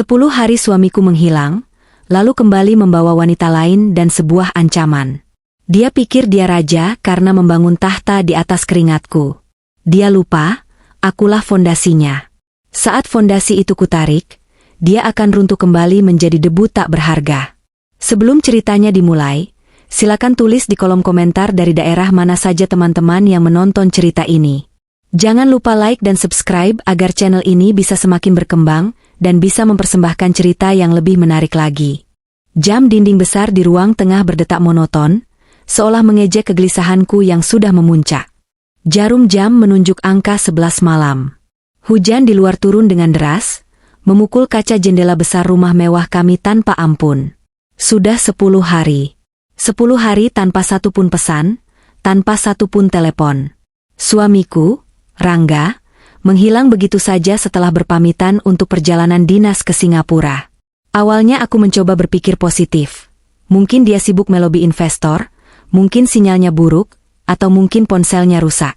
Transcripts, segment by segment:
10 hari suamiku menghilang, lalu kembali membawa wanita lain dan sebuah ancaman. Dia pikir dia raja karena membangun tahta di atas keringatku. Dia lupa, akulah fondasinya. Saat fondasi itu kutarik, dia akan runtuh kembali menjadi debu tak berharga. Sebelum ceritanya dimulai, silakan tulis di kolom komentar dari daerah mana saja teman-teman yang menonton cerita ini. Jangan lupa like dan subscribe agar channel ini bisa semakin berkembang dan bisa mempersembahkan cerita yang lebih menarik lagi. Jam dinding besar di ruang tengah berdetak monoton, seolah mengejek kegelisahanku yang sudah memuncak. Jarum jam menunjuk angka 11 malam. Hujan di luar turun dengan deras, memukul kaca jendela besar rumah mewah kami tanpa ampun. Sudah 10 hari. 10 hari tanpa satu pun pesan, tanpa satu pun telepon. Suamiku, Rangga, menghilang begitu saja setelah berpamitan untuk perjalanan dinas ke Singapura. Awalnya aku mencoba berpikir positif. Mungkin dia sibuk melobi investor, mungkin sinyalnya buruk, atau mungkin ponselnya rusak.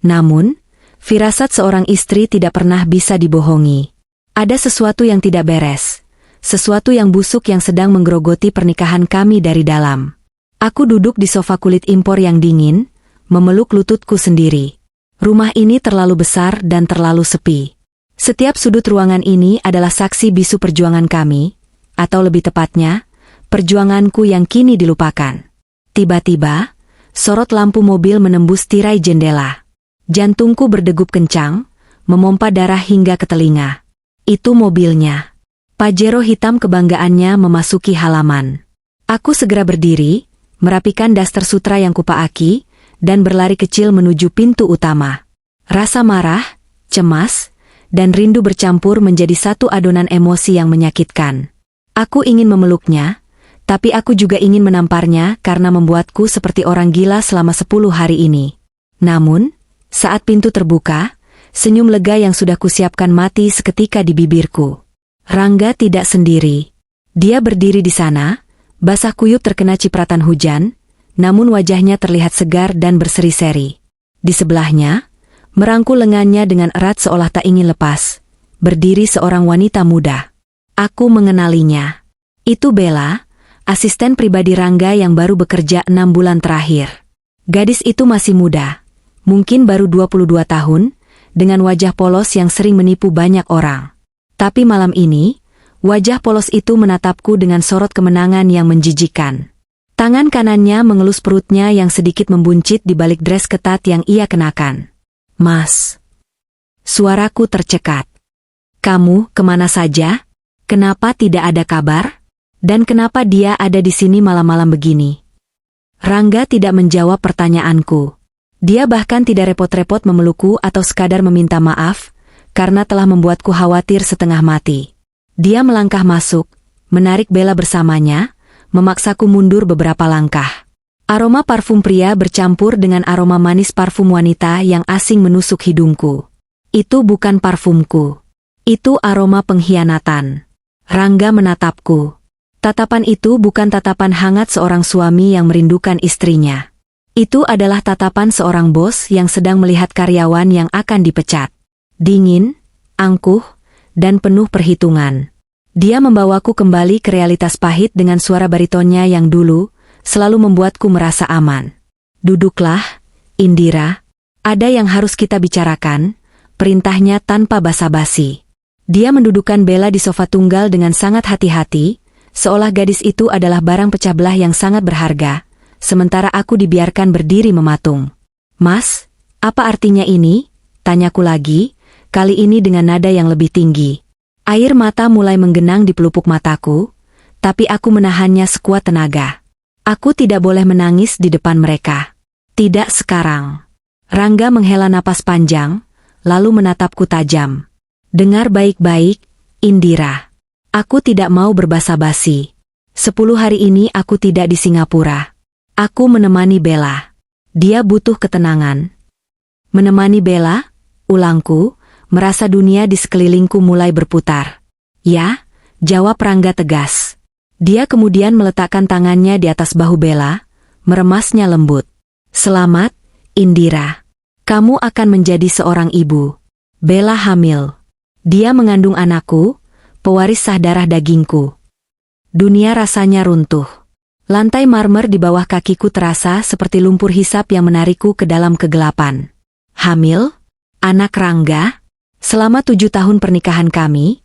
Namun, firasat seorang istri tidak pernah bisa dibohongi. Ada sesuatu yang tidak beres. Sesuatu yang busuk yang sedang menggerogoti pernikahan kami dari dalam. Aku duduk di sofa kulit impor yang dingin, memeluk lututku sendiri. Rumah ini terlalu besar dan terlalu sepi. Setiap sudut ruangan ini adalah saksi bisu perjuangan kami, atau lebih tepatnya, perjuanganku yang kini dilupakan. Tiba-tiba, sorot lampu mobil menembus tirai jendela. Jantungku berdegup kencang, memompa darah hingga ke telinga. Itu mobilnya. Pajero hitam kebanggaannya memasuki halaman. Aku segera berdiri, merapikan daster sutra yang kupaaki, dan berlari kecil menuju pintu utama. Rasa marah, cemas, dan rindu bercampur menjadi satu adonan emosi yang menyakitkan. Aku ingin memeluknya, tapi aku juga ingin menamparnya karena membuatku seperti orang gila selama 10 hari ini. Namun, saat pintu terbuka, senyum lega yang sudah kusiapkan mati seketika di bibirku. Rangga tidak sendiri. Dia berdiri di sana, basah kuyup terkena cipratan hujan, namun wajahnya terlihat segar dan berseri-seri. Di sebelahnya, merangkul lengannya dengan erat seolah tak ingin lepas, berdiri seorang wanita muda. Aku mengenalinya. Itu Bella, asisten pribadi Rangga yang baru bekerja 6 bulan terakhir. Gadis itu masih muda, mungkin baru 22 tahun, dengan wajah polos yang sering menipu banyak orang. Tapi malam ini, wajah polos itu menatapku dengan sorot kemenangan yang menjijikan. Tangan kanannya mengelus perutnya yang sedikit membuncit di balik dres ketat yang ia kenakan. "Mas." Suaraku tercekat. "Kamu kemana saja? Kenapa tidak ada kabar? Dan kenapa dia ada di sini malam-malam begini?" Rangga tidak menjawab pertanyaanku. Dia bahkan tidak repot-repot memelukku atau sekadar meminta maaf, karena telah membuatku khawatir setengah mati. Dia melangkah masuk, menarik Bella bersamanya, memaksaku mundur beberapa langkah. Aroma parfum pria bercampur dengan aroma manis parfum wanita yang asing menusuk hidungku. Itu bukan parfumku. Itu aroma pengkhianatan. Rangga menatapku. Tatapan itu bukan tatapan hangat seorang suami yang merindukan istrinya. Itu adalah tatapan seorang bos yang sedang melihat karyawan yang akan dipecat. Dingin, angkuh, dan penuh perhitungan. Dia membawaku kembali ke realitas pahit dengan suara baritonnya yang dulu selalu membuatku merasa aman. "Duduklah, Indira. Ada yang harus kita bicarakan," perintahnya tanpa basa-basi. Dia mendudukkan Bella di sofa tunggal dengan sangat hati-hati, seolah gadis itu adalah barang pecah belah yang sangat berharga, sementara aku dibiarkan berdiri mematung. "Mas, apa artinya ini?" tanyaku lagi, kali ini dengan nada yang lebih tinggi. Air mata mulai menggenang di pelupuk mataku, tapi aku menahannya sekuat tenaga. Aku tidak boleh menangis di depan mereka. Tidak sekarang. Rangga menghela napas panjang, lalu menatapku tajam. "Dengar baik-baik, Indira. Aku tidak mau berbasa-basi. 10 hari ini aku tidak di Singapura. Aku menemani Bella. Dia butuh ketenangan." "Menemani Bella?" ulangku, merasa dunia di sekelilingku mulai berputar. "Ya," jawab Rangga tegas. Dia kemudian meletakkan tangannya di atas bahu Bella, meremasnya lembut. "Selamat, Indira. Kamu akan menjadi seorang ibu. Bella hamil. Dia mengandung anakku, pewaris sah darah dagingku. Dunia rasanya runtuh. Lantai marmer di bawah kakiku terasa seperti lumpur hisap yang menarikku ke dalam kegelapan. Hamil? Anak Rangga? Selama 7 tahun pernikahan kami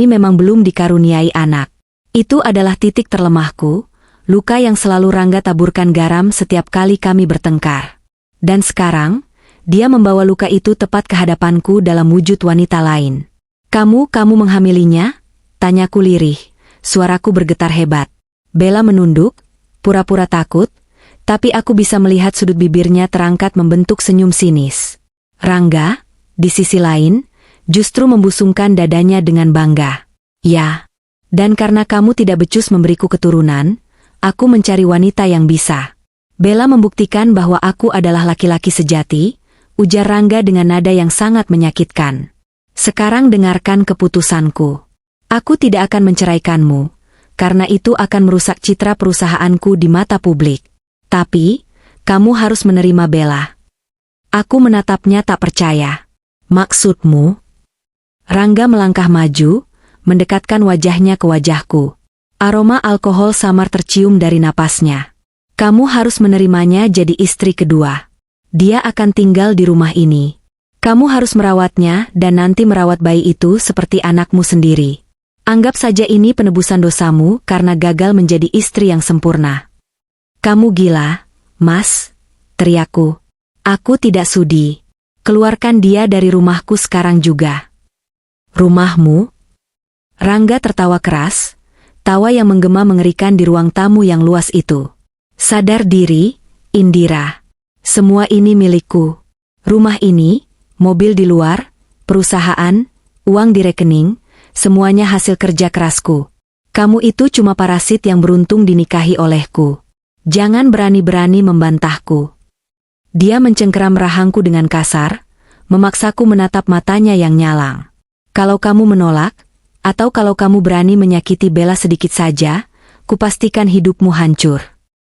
memang belum dikaruniai anak. Itu adalah titik terlemahku, luka yang selalu Rangga taburkan garam setiap kali kami bertengkar. Dan sekarang, dia membawa luka itu tepat ke hadapanku dalam wujud wanita lain. Kamu menghamilinya? Tanyaku lirih, suaraku bergetar hebat. Bella menunduk, pura-pura takut, tapi aku bisa melihat sudut bibirnya terangkat membentuk senyum sinis. Rangga, di sisi lain, justru membusungkan dadanya dengan bangga. Ya, dan karena kamu tidak becus memberiku keturunan, aku mencari wanita yang bisa. Bella membuktikan bahwa aku adalah laki-laki sejati, ujar Rangga dengan nada yang sangat menyakitkan. Sekarang dengarkan keputusanku. Aku tidak akan menceraikanmu, karena itu akan merusak citra perusahaanku di mata publik. Tapi, kamu harus menerima Bella. Aku menatapnya tak percaya. Maksudmu? Rangga melangkah maju, mendekatkan wajahnya ke wajahku. Aroma alkohol samar tercium dari napasnya. Kamu harus menerimanya jadi istri kedua. Dia akan tinggal di rumah ini. Kamu harus merawatnya dan nanti merawat bayi itu seperti anakmu sendiri. Anggap saja ini penebusan dosamu karena gagal menjadi istri yang sempurna. Kamu gila, Mas, teriakku. Aku tidak sudi. Keluarkan dia dari rumahku sekarang juga. Rumahmu? Rangga tertawa keras, tawa yang menggema mengerikan di ruang tamu yang luas itu. Sadar diri, Indira. Semua ini milikku. Rumah ini, mobil di luar, perusahaan, uang di rekening, semuanya hasil kerja kerasku. Kamu itu cuma parasit yang beruntung dinikahi olehku. Jangan berani-berani membantahku. Dia mencengkeram rahangku dengan kasar, memaksaku menatap matanya yang nyalang. Kalau kamu menolak, atau kalau kamu berani menyakiti Bella sedikit saja, kupastikan hidupmu hancur.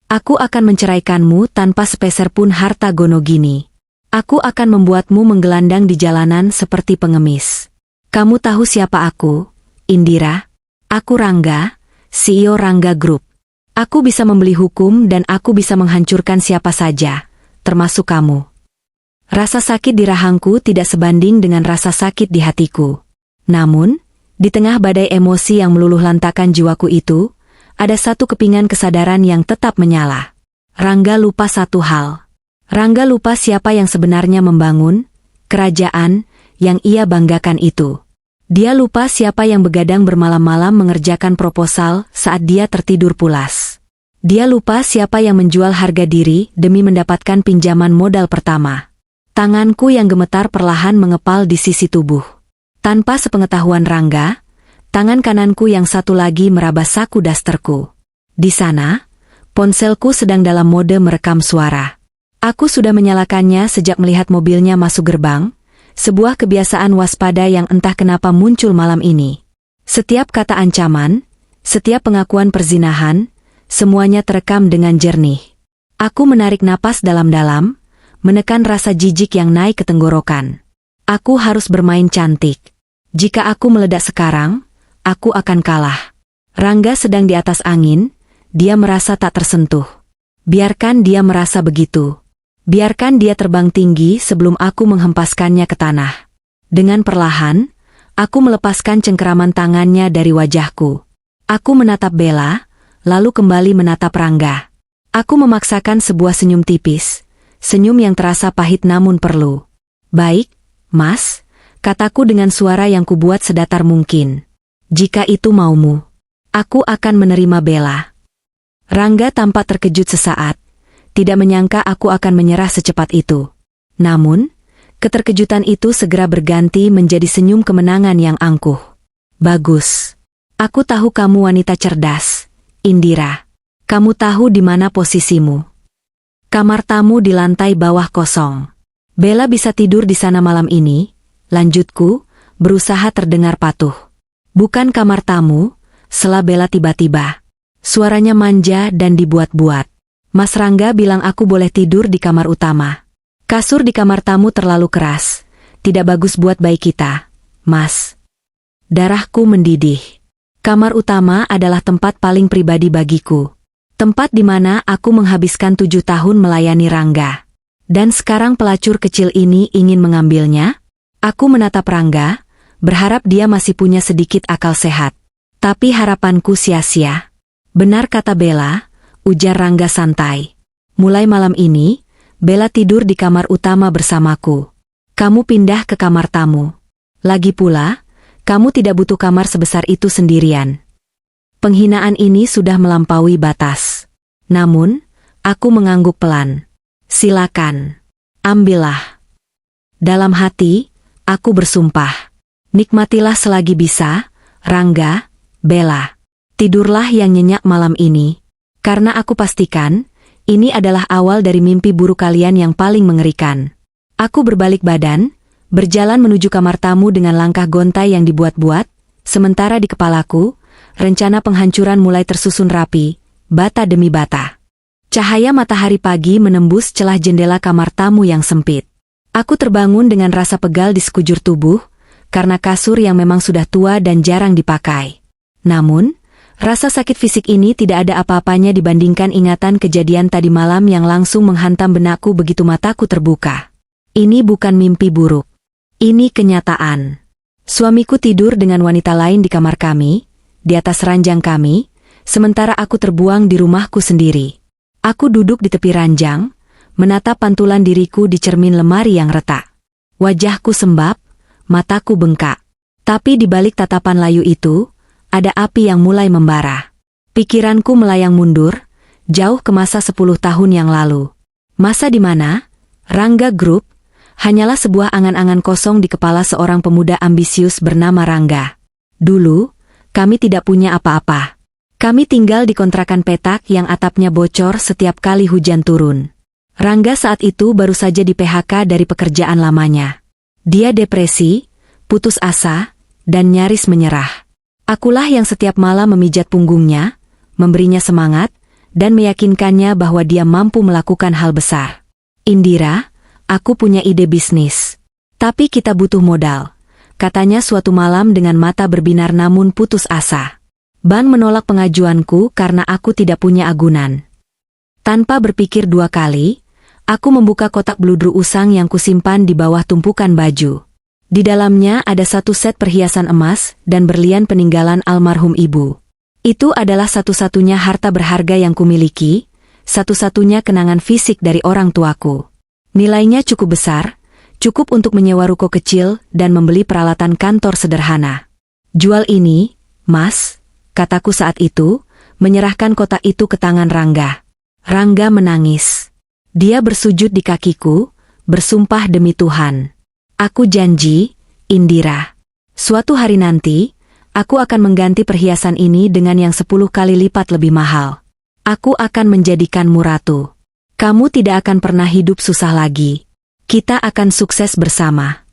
Aku akan menceraikanmu tanpa sepeser pun harta gono gini. Aku akan membuatmu menggelandang di jalanan seperti pengemis. Kamu tahu siapa aku, Indira? Aku Rangga, CEO Rangga Group. Aku bisa membeli hukum dan aku bisa menghancurkan siapa saja, termasuk kamu. Rasa sakit di rahangku tidak sebanding dengan rasa sakit di hatiku. Namun, di tengah badai emosi yang meluluh lantakan jiwaku itu, ada satu kepingan kesadaran yang tetap menyala. Rangga lupa satu hal. Rangga lupa siapa yang sebenarnya membangun kerajaan yang ia banggakan itu. Dia lupa siapa yang begadang bermalam-malam mengerjakan proposal saat dia tertidur pulas. Dia lupa siapa yang menjual harga diri demi mendapatkan pinjaman modal pertama. Tanganku yang gemetar perlahan mengepal di sisi tubuh. Tanpa sepengetahuan Rangga, tangan kananku yang satu lagi meraba saku dasterku. Di sana, ponselku sedang dalam mode merekam suara. Aku sudah menyalakannya sejak melihat mobilnya masuk gerbang, sebuah kebiasaan waspada yang entah kenapa muncul malam ini. Setiap kata ancaman, setiap pengakuan perzinahan, semuanya terekam dengan jernih. Aku menarik napas dalam-dalam, menekan rasa jijik yang naik ke tenggorokan. Aku harus bermain cantik. Jika aku meledak sekarang, aku akan kalah. Rangga sedang di atas angin, dia merasa tak tersentuh. Biarkan dia merasa begitu. Biarkan dia terbang tinggi sebelum aku menghempaskannya ke tanah. Dengan perlahan, aku melepaskan cengkeraman tangannya dari wajahku. Aku menatap Bella, lalu kembali menatap Rangga. Aku memaksakan sebuah senyum tipis, senyum yang terasa pahit namun perlu. Baik, Mas, kataku dengan suara yang kubuat sedatar mungkin. Jika itu maumu, aku akan menerima Bella. Rangga tampak terkejut sesaat. Tidak menyangka aku akan menyerah secepat itu. Namun, keterkejutan itu segera berganti menjadi senyum kemenangan yang angkuh. Bagus. Aku tahu kamu wanita cerdas, Indira. Kamu tahu di mana posisimu. Kamar tamu di lantai bawah kosong. Bella bisa tidur di sana malam ini, lanjutku, berusaha terdengar patuh. Bukan kamar tamu, sela Bella tiba-tiba. Suaranya manja dan dibuat-buat. Mas Rangga bilang aku boleh tidur di kamar utama. Kasur di kamar tamu terlalu keras. Tidak bagus buat bayi kita, Mas. Darahku mendidih. Kamar utama adalah tempat paling pribadi bagiku. Tempat di mana aku menghabiskan 7 tahun melayani Rangga. Dan sekarang pelacur kecil ini ingin mengambilnya? Aku menatap Rangga, berharap dia masih punya sedikit akal sehat. Tapi harapanku sia-sia. Benar kata Bella, ujar Rangga santai. Mulai malam ini, Bella tidur di kamar utama bersamaku. Kamu pindah ke kamar tamu. Lagi pula, kamu tidak butuh kamar sebesar itu sendirian. Penghinaan ini sudah melampaui batas. Namun, aku mengangguk pelan. Silakan. Ambillah. Dalam hati, aku bersumpah. Nikmatilah selagi bisa, Rangga, Bella. Tidurlah yang nyenyak malam ini. Karena aku pastikan, ini adalah awal dari mimpi buruk kalian yang paling mengerikan. Aku berbalik badan, berjalan menuju kamar tamu dengan langkah gontai yang dibuat-buat, sementara di kepalaku, rencana penghancuran mulai tersusun rapi, bata demi bata. Cahaya matahari pagi menembus celah jendela kamar tamu yang sempit. Aku terbangun dengan rasa pegal di sekujur tubuh, karena kasur yang memang sudah tua dan jarang dipakai. Namun, rasa sakit fisik ini tidak ada apa-apanya dibandingkan ingatan kejadian tadi malam yang langsung menghantam benakku begitu mataku terbuka. Ini bukan mimpi buruk. Ini kenyataan. Suamiku tidur dengan wanita lain di kamar kami, di atas ranjang kami, sementara aku terbuang di rumahku sendiri. Aku duduk di tepi ranjang, menatap pantulan diriku di cermin lemari yang retak. Wajahku sembab, mataku bengkak. Tapi di balik tatapan layu itu, ada api yang mulai membara. Pikiranku melayang mundur, jauh ke masa 10 tahun yang lalu. Masa di mana Rangga Group hanyalah sebuah angan-angan kosong di kepala seorang pemuda ambisius bernama Rangga. Dulu, kami tidak punya apa-apa. Kami tinggal di kontrakan petak yang atapnya bocor setiap kali hujan turun. Rangga saat itu baru saja di-PHK dari pekerjaan lamanya. Dia depresi, putus asa, dan nyaris menyerah. Akulah yang setiap malam memijat punggungnya, memberinya semangat, dan meyakinkannya bahwa dia mampu melakukan hal besar. Indira, aku punya ide bisnis. Tapi kita butuh modal, katanya suatu malam dengan mata berbinar namun putus asa. Bank menolak pengajuanku karena aku tidak punya agunan. Tanpa berpikir 2 kali, aku membuka kotak bludru usang yang kusimpan di bawah tumpukan baju. Di dalamnya ada 1 set perhiasan emas dan berlian peninggalan almarhum ibu. Itu adalah satu-satunya harta berharga yang kumiliki, satu-satunya kenangan fisik dari orang tuaku. Nilainya cukup besar, cukup untuk menyewa ruko kecil dan membeli peralatan kantor sederhana. Jual ini, Mas, kataku saat itu, menyerahkan kotak itu ke tangan Rangga. Rangga menangis. Dia bersujud di kakiku, bersumpah demi Tuhan. Aku janji, Indira. Suatu hari nanti, aku akan mengganti perhiasan ini dengan yang 10 kali lipat lebih mahal. Aku akan menjadikanmu ratu. Kamu tidak akan pernah hidup susah lagi. Kita akan sukses bersama.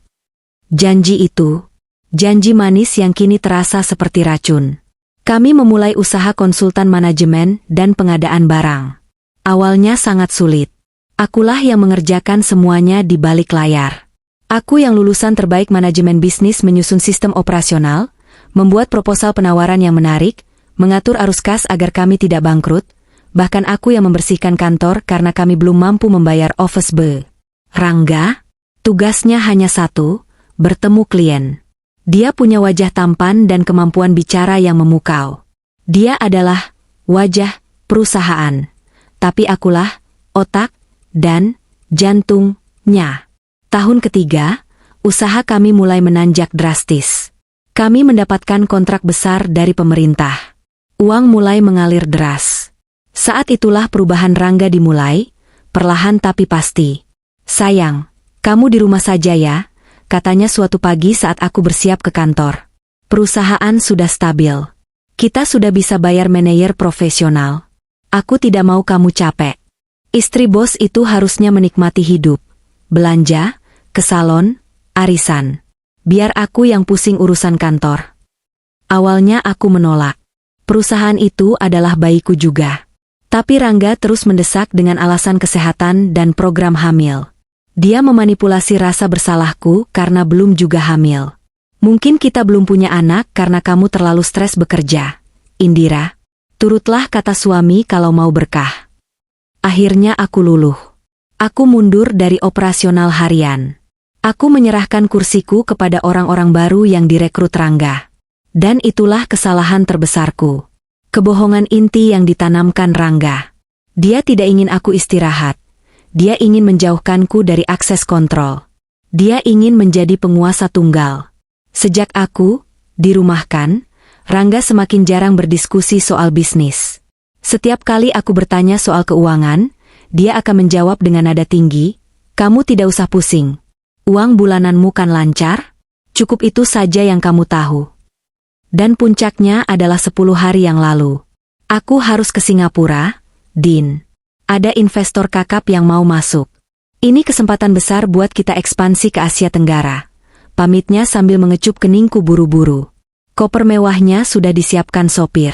Janji itu, janji manis yang kini terasa seperti racun. Kami memulai usaha konsultan manajemen dan pengadaan barang. Awalnya sangat sulit. Akulah yang mengerjakan semuanya di balik layar. Aku yang lulusan terbaik manajemen bisnis menyusun sistem operasional, membuat proposal penawaran yang menarik, mengatur arus kas agar kami tidak bangkrut, bahkan aku yang membersihkan kantor karena kami belum mampu membayar office bill. Rangga, tugasnya hanya satu, bertemu klien. Dia punya wajah tampan dan kemampuan bicara yang memukau. Dia adalah wajah perusahaan, tapi akulah otak dan jantungnya. Tahun ketiga, usaha kami mulai menanjak drastis. Kami mendapatkan kontrak besar dari pemerintah. Uang mulai mengalir deras. Saat itulah perubahan Rangga dimulai, perlahan tapi pasti. Sayang, kamu di rumah saja ya, katanya suatu pagi saat aku bersiap ke kantor. Perusahaan sudah stabil. Kita sudah bisa bayar manajer profesional. Aku tidak mau kamu capek. Istri bos itu harusnya menikmati hidup. Belanja, ke salon, arisan. Biar aku yang pusing urusan kantor. Awalnya aku menolak. Perusahaan itu adalah bayiku juga. Tapi Rangga terus mendesak dengan alasan kesehatan dan program hamil. Dia memanipulasi rasa bersalahku karena belum juga hamil. Mungkin kita belum punya anak karena kamu terlalu stres bekerja. Indira, turutlah kata suami kalau mau berkah. Akhirnya aku luluh. Aku mundur dari operasional harian. Aku menyerahkan kursiku kepada orang-orang baru yang direkrut Rangga. Dan itulah kesalahan terbesarku. Kebohongan inti yang ditanamkan Rangga. Dia tidak ingin aku istirahat. Dia ingin menjauhkanku dari akses kontrol. Dia ingin menjadi penguasa tunggal. Sejak aku dirumahkan, Rangga semakin jarang berdiskusi soal bisnis. Setiap kali aku bertanya soal keuangan, dia akan menjawab dengan nada tinggi, "Kamu tidak usah pusing. Uang bulananmu kan lancar? Cukup itu saja yang kamu tahu." Dan puncaknya adalah 10 hari yang lalu. Aku harus ke Singapura, Din. Ada investor kakap yang mau masuk. Ini kesempatan besar buat kita ekspansi ke Asia Tenggara. Pamitnya sambil mengecup keningku buru-buru. Koper mewahnya sudah disiapkan sopir.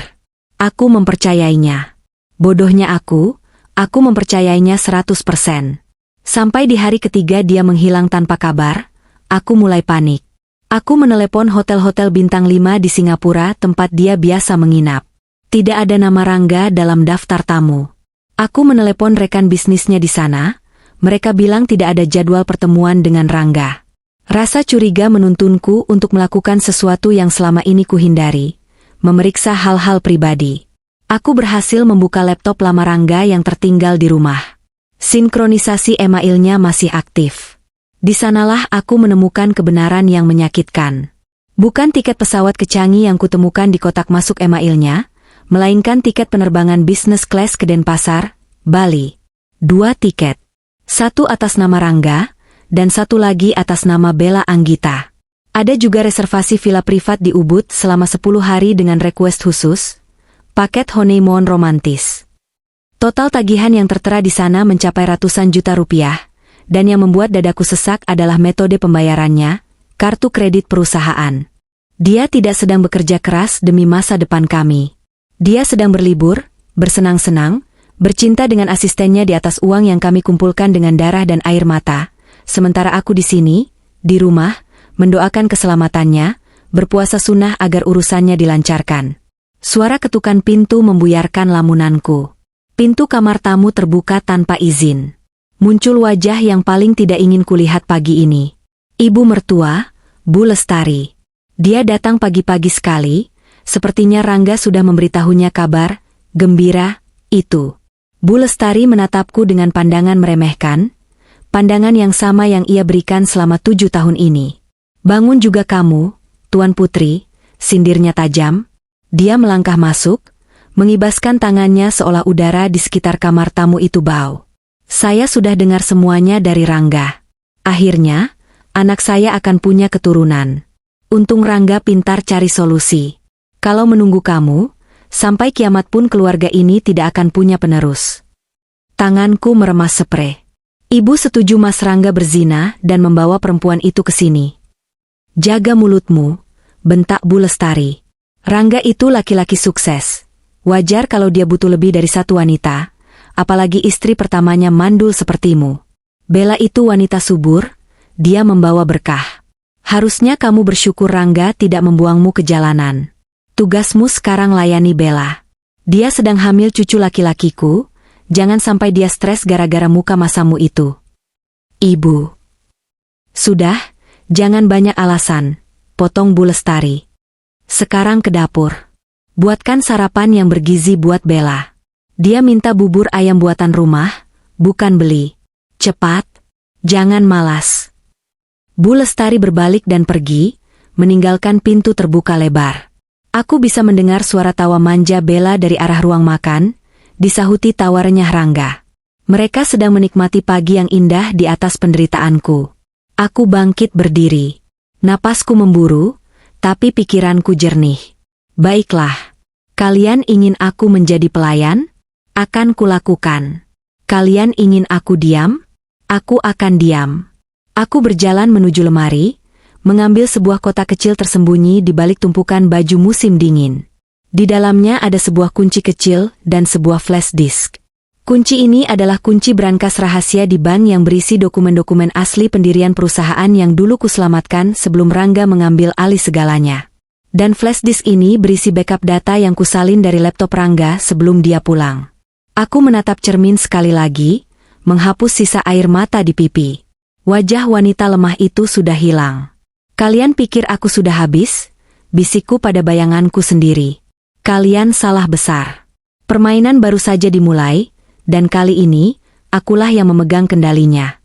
Aku mempercayainya. Bodohnya aku mempercayainya 100%. Sampai di hari ketiga dia menghilang tanpa kabar, aku mulai panik. Aku menelepon hotel-hotel bintang 5 di Singapura tempat dia biasa menginap. Tidak ada nama Rangga dalam daftar tamu. Aku menelepon rekan bisnisnya di sana, mereka bilang tidak ada jadwal pertemuan dengan Rangga. Rasa curiga menuntunku untuk melakukan sesuatu yang selama ini kuhindari, memeriksa hal-hal pribadi. Aku berhasil membuka laptop lama Rangga yang tertinggal di rumah. Sinkronisasi emailnya masih aktif. Di sanalah aku menemukan kebenaran yang menyakitkan. Bukan tiket pesawat ke Changi yang kutemukan di kotak masuk emailnya, melainkan tiket penerbangan business class ke Denpasar, Bali. 2 tiket. Satu atas nama Rangga, dan satu lagi atas nama Bella Anggita. Ada juga reservasi villa privat di Ubud selama 10 hari dengan request khusus, paket honeymoon romantis. Total tagihan yang tertera di sana mencapai ratusan juta rupiah, dan yang membuat dadaku sesak adalah metode pembayarannya, kartu kredit perusahaan. Dia tidak sedang bekerja keras demi masa depan kami. Dia sedang berlibur, bersenang-senang, bercinta dengan asistennya di atas uang yang kami kumpulkan dengan darah dan air mata, sementara aku di sini, di rumah, mendoakan keselamatannya, berpuasa sunnah agar urusannya dilancarkan. Suara ketukan pintu membuyarkan lamunanku. Pintu kamar tamu terbuka tanpa izin. Muncul wajah yang paling tidak ingin kulihat pagi ini. Ibu mertua, Bu Lestari. Dia datang pagi-pagi sekali, sepertinya Rangga sudah memberitahunya kabar gembira itu. Bu Lestari menatapku dengan pandangan meremehkan, pandangan yang sama yang ia berikan selama 7 tahun ini. "Bangun juga kamu, Tuan Putri," sindirnya tajam. Dia melangkah masuk, mengibaskan tangannya seolah udara di sekitar kamar tamu itu bau. "Saya sudah dengar semuanya dari Rangga. Akhirnya, anak saya akan punya keturunan. Untung Rangga pintar cari solusi. Kalau menunggu kamu, sampai kiamat pun keluarga ini tidak akan punya penerus." Tanganku meremas spray. "Ibu setuju Mas Rangga berzina dan membawa perempuan itu ke sini." "Jaga mulutmu," bentak Bu Lestari. "Rangga itu laki-laki sukses. Wajar kalau dia butuh lebih dari satu wanita, apalagi istri pertamanya mandul sepertimu. Bella itu wanita subur, dia membawa berkah. Harusnya kamu bersyukur Rangga tidak membuangmu ke jalanan. Tugasmu sekarang layani Bella. Dia sedang hamil cucu laki-lakiku, jangan sampai dia stres gara-gara muka masamu itu." "Ibu." "Sudah, jangan banyak alasan," potong Bu Lestari. "Sekarang ke dapur. Buatkan sarapan yang bergizi buat Bella. Dia minta bubur ayam buatan rumah, bukan beli. Cepat, jangan malas." Bu Lestari berbalik dan pergi, meninggalkan pintu terbuka lebar. Aku bisa mendengar suara tawa manja Bella dari arah ruang makan, disahuti tawa renyah Rangga. Mereka sedang menikmati pagi yang indah di atas penderitaanku. Aku bangkit berdiri. Napasku memburu, tapi pikiranku jernih. "Baiklah. Kalian ingin aku menjadi pelayan? Akan kulakukan. Kalian ingin aku diam? Aku akan diam." Aku berjalan menuju lemari, mengambil sebuah kotak kecil tersembunyi di balik tumpukan baju musim dingin. Di dalamnya ada sebuah kunci kecil dan sebuah flash disk. Kunci ini adalah kunci brankas rahasia di bank yang berisi dokumen-dokumen asli pendirian perusahaan yang dulu kuselamatkan sebelum Rangga mengambil alih segalanya. Dan flash disk ini berisi backup data yang kusalin dari laptop Rangga sebelum dia pulang. Aku menatap cermin sekali lagi, menghapus sisa air mata di pipi. Wajah wanita lemah itu sudah hilang. Kalian pikir aku sudah habis? Bisikku pada bayanganku sendiri. Kalian salah besar. Permainan baru saja dimulai, dan kali ini, akulah yang memegang kendalinya.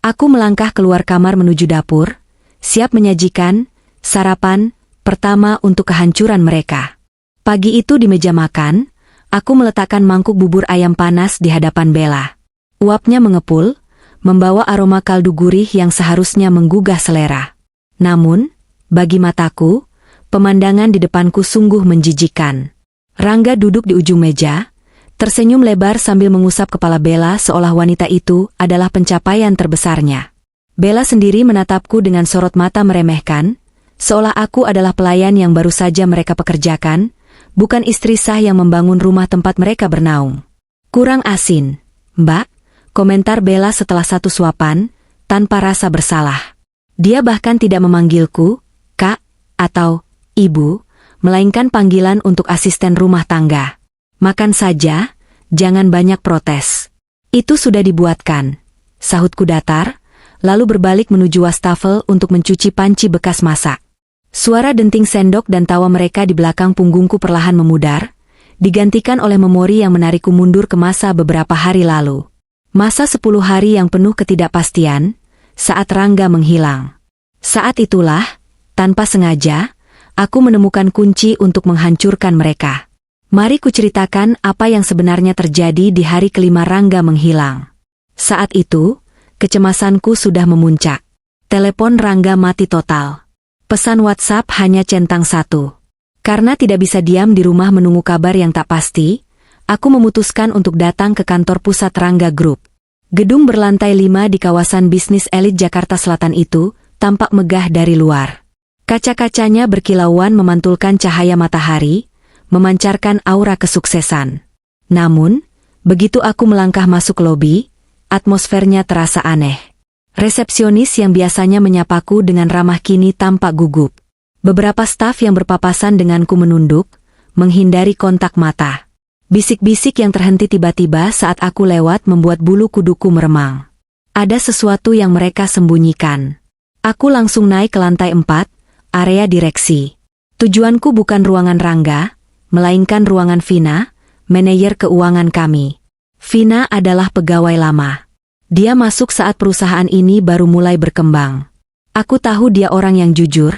Aku melangkah keluar kamar menuju dapur, siap menyajikan sarapan pertama untuk kehancuran mereka. Pagi itu di meja makan, aku meletakkan mangkuk bubur ayam panas di hadapan Bella. Uapnya mengepul, membawa aroma kaldu gurih yang seharusnya menggugah selera. Namun, bagi mataku, pemandangan di depanku sungguh menjijikkan. Rangga duduk di ujung meja, tersenyum lebar sambil mengusap kepala Bella seolah wanita itu adalah pencapaian terbesarnya. Bella sendiri menatapku dengan sorot mata meremehkan, seolah aku adalah pelayan yang baru saja mereka pekerjakan, bukan istri sah yang membangun rumah tempat mereka bernaung. Kurang asin, Mbak, komentar Bella setelah satu suapan, tanpa rasa bersalah. Dia bahkan tidak memanggilku, Kak, atau Ibu, melainkan panggilan untuk asisten rumah tangga. Makan saja, jangan banyak protes. Itu sudah dibuatkan, sahutku datar, lalu berbalik menuju wastafel untuk mencuci panci bekas masak. Suara denting sendok dan tawa mereka di belakang punggungku perlahan memudar, digantikan oleh memori yang menarikku mundur ke masa beberapa hari lalu. Masa 10 hari yang penuh ketidakpastian, saat Rangga menghilang. Saat itulah, tanpa sengaja, aku menemukan kunci untuk menghancurkan mereka. Mari kuceritakan apa yang sebenarnya terjadi di hari kelima Rangga menghilang. Saat itu, kecemasanku sudah memuncak. Telepon Rangga mati total. Pesan WhatsApp hanya centang satu. Karena tidak bisa diam di rumah menunggu kabar yang tak pasti, aku memutuskan untuk datang ke kantor pusat Rangga Group. Gedung berlantai 5 di kawasan bisnis elit Jakarta Selatan itu tampak megah dari luar. Kaca-kacanya berkilauan memantulkan cahaya matahari, memancarkan aura kesuksesan. Namun, begitu aku melangkah masuk lobi, atmosfernya terasa aneh. Resepsionis yang biasanya menyapaku dengan ramah kini tampak gugup. Beberapa staf yang berpapasan denganku menunduk, menghindari kontak mata. Bisik-bisik yang terhenti tiba-tiba saat aku lewat membuat bulu kuduku meremang. Ada sesuatu yang mereka sembunyikan. Aku langsung naik ke lantai 4, area direksi. Tujuanku bukan ruangan Rangga, melainkan ruangan Vina, manajer keuangan kami. Vina adalah pegawai lama. Dia masuk saat perusahaan ini baru mulai berkembang. Aku tahu dia orang yang jujur,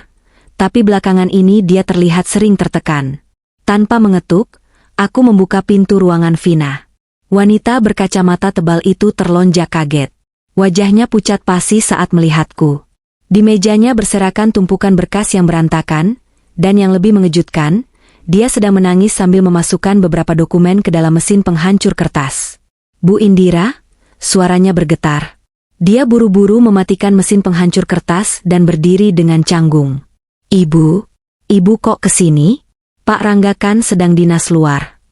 tapi belakangan ini dia terlihat sering tertekan. Tanpa mengetuk, aku membuka pintu ruangan Vina. Wanita berkacamata tebal itu terlonjak kaget. Wajahnya pucat pasi saat melihatku. Di mejanya berserakan tumpukan berkas yang berantakan, dan yang lebih mengejutkan, dia sedang menangis sambil memasukkan beberapa dokumen ke dalam mesin penghancur kertas. Bu Indira, suaranya bergetar. Dia buru-buru mematikan mesin penghancur kertas dan berdiri dengan canggung. Ibu kok kesini? Pak Rangga kan sedang dinas luar.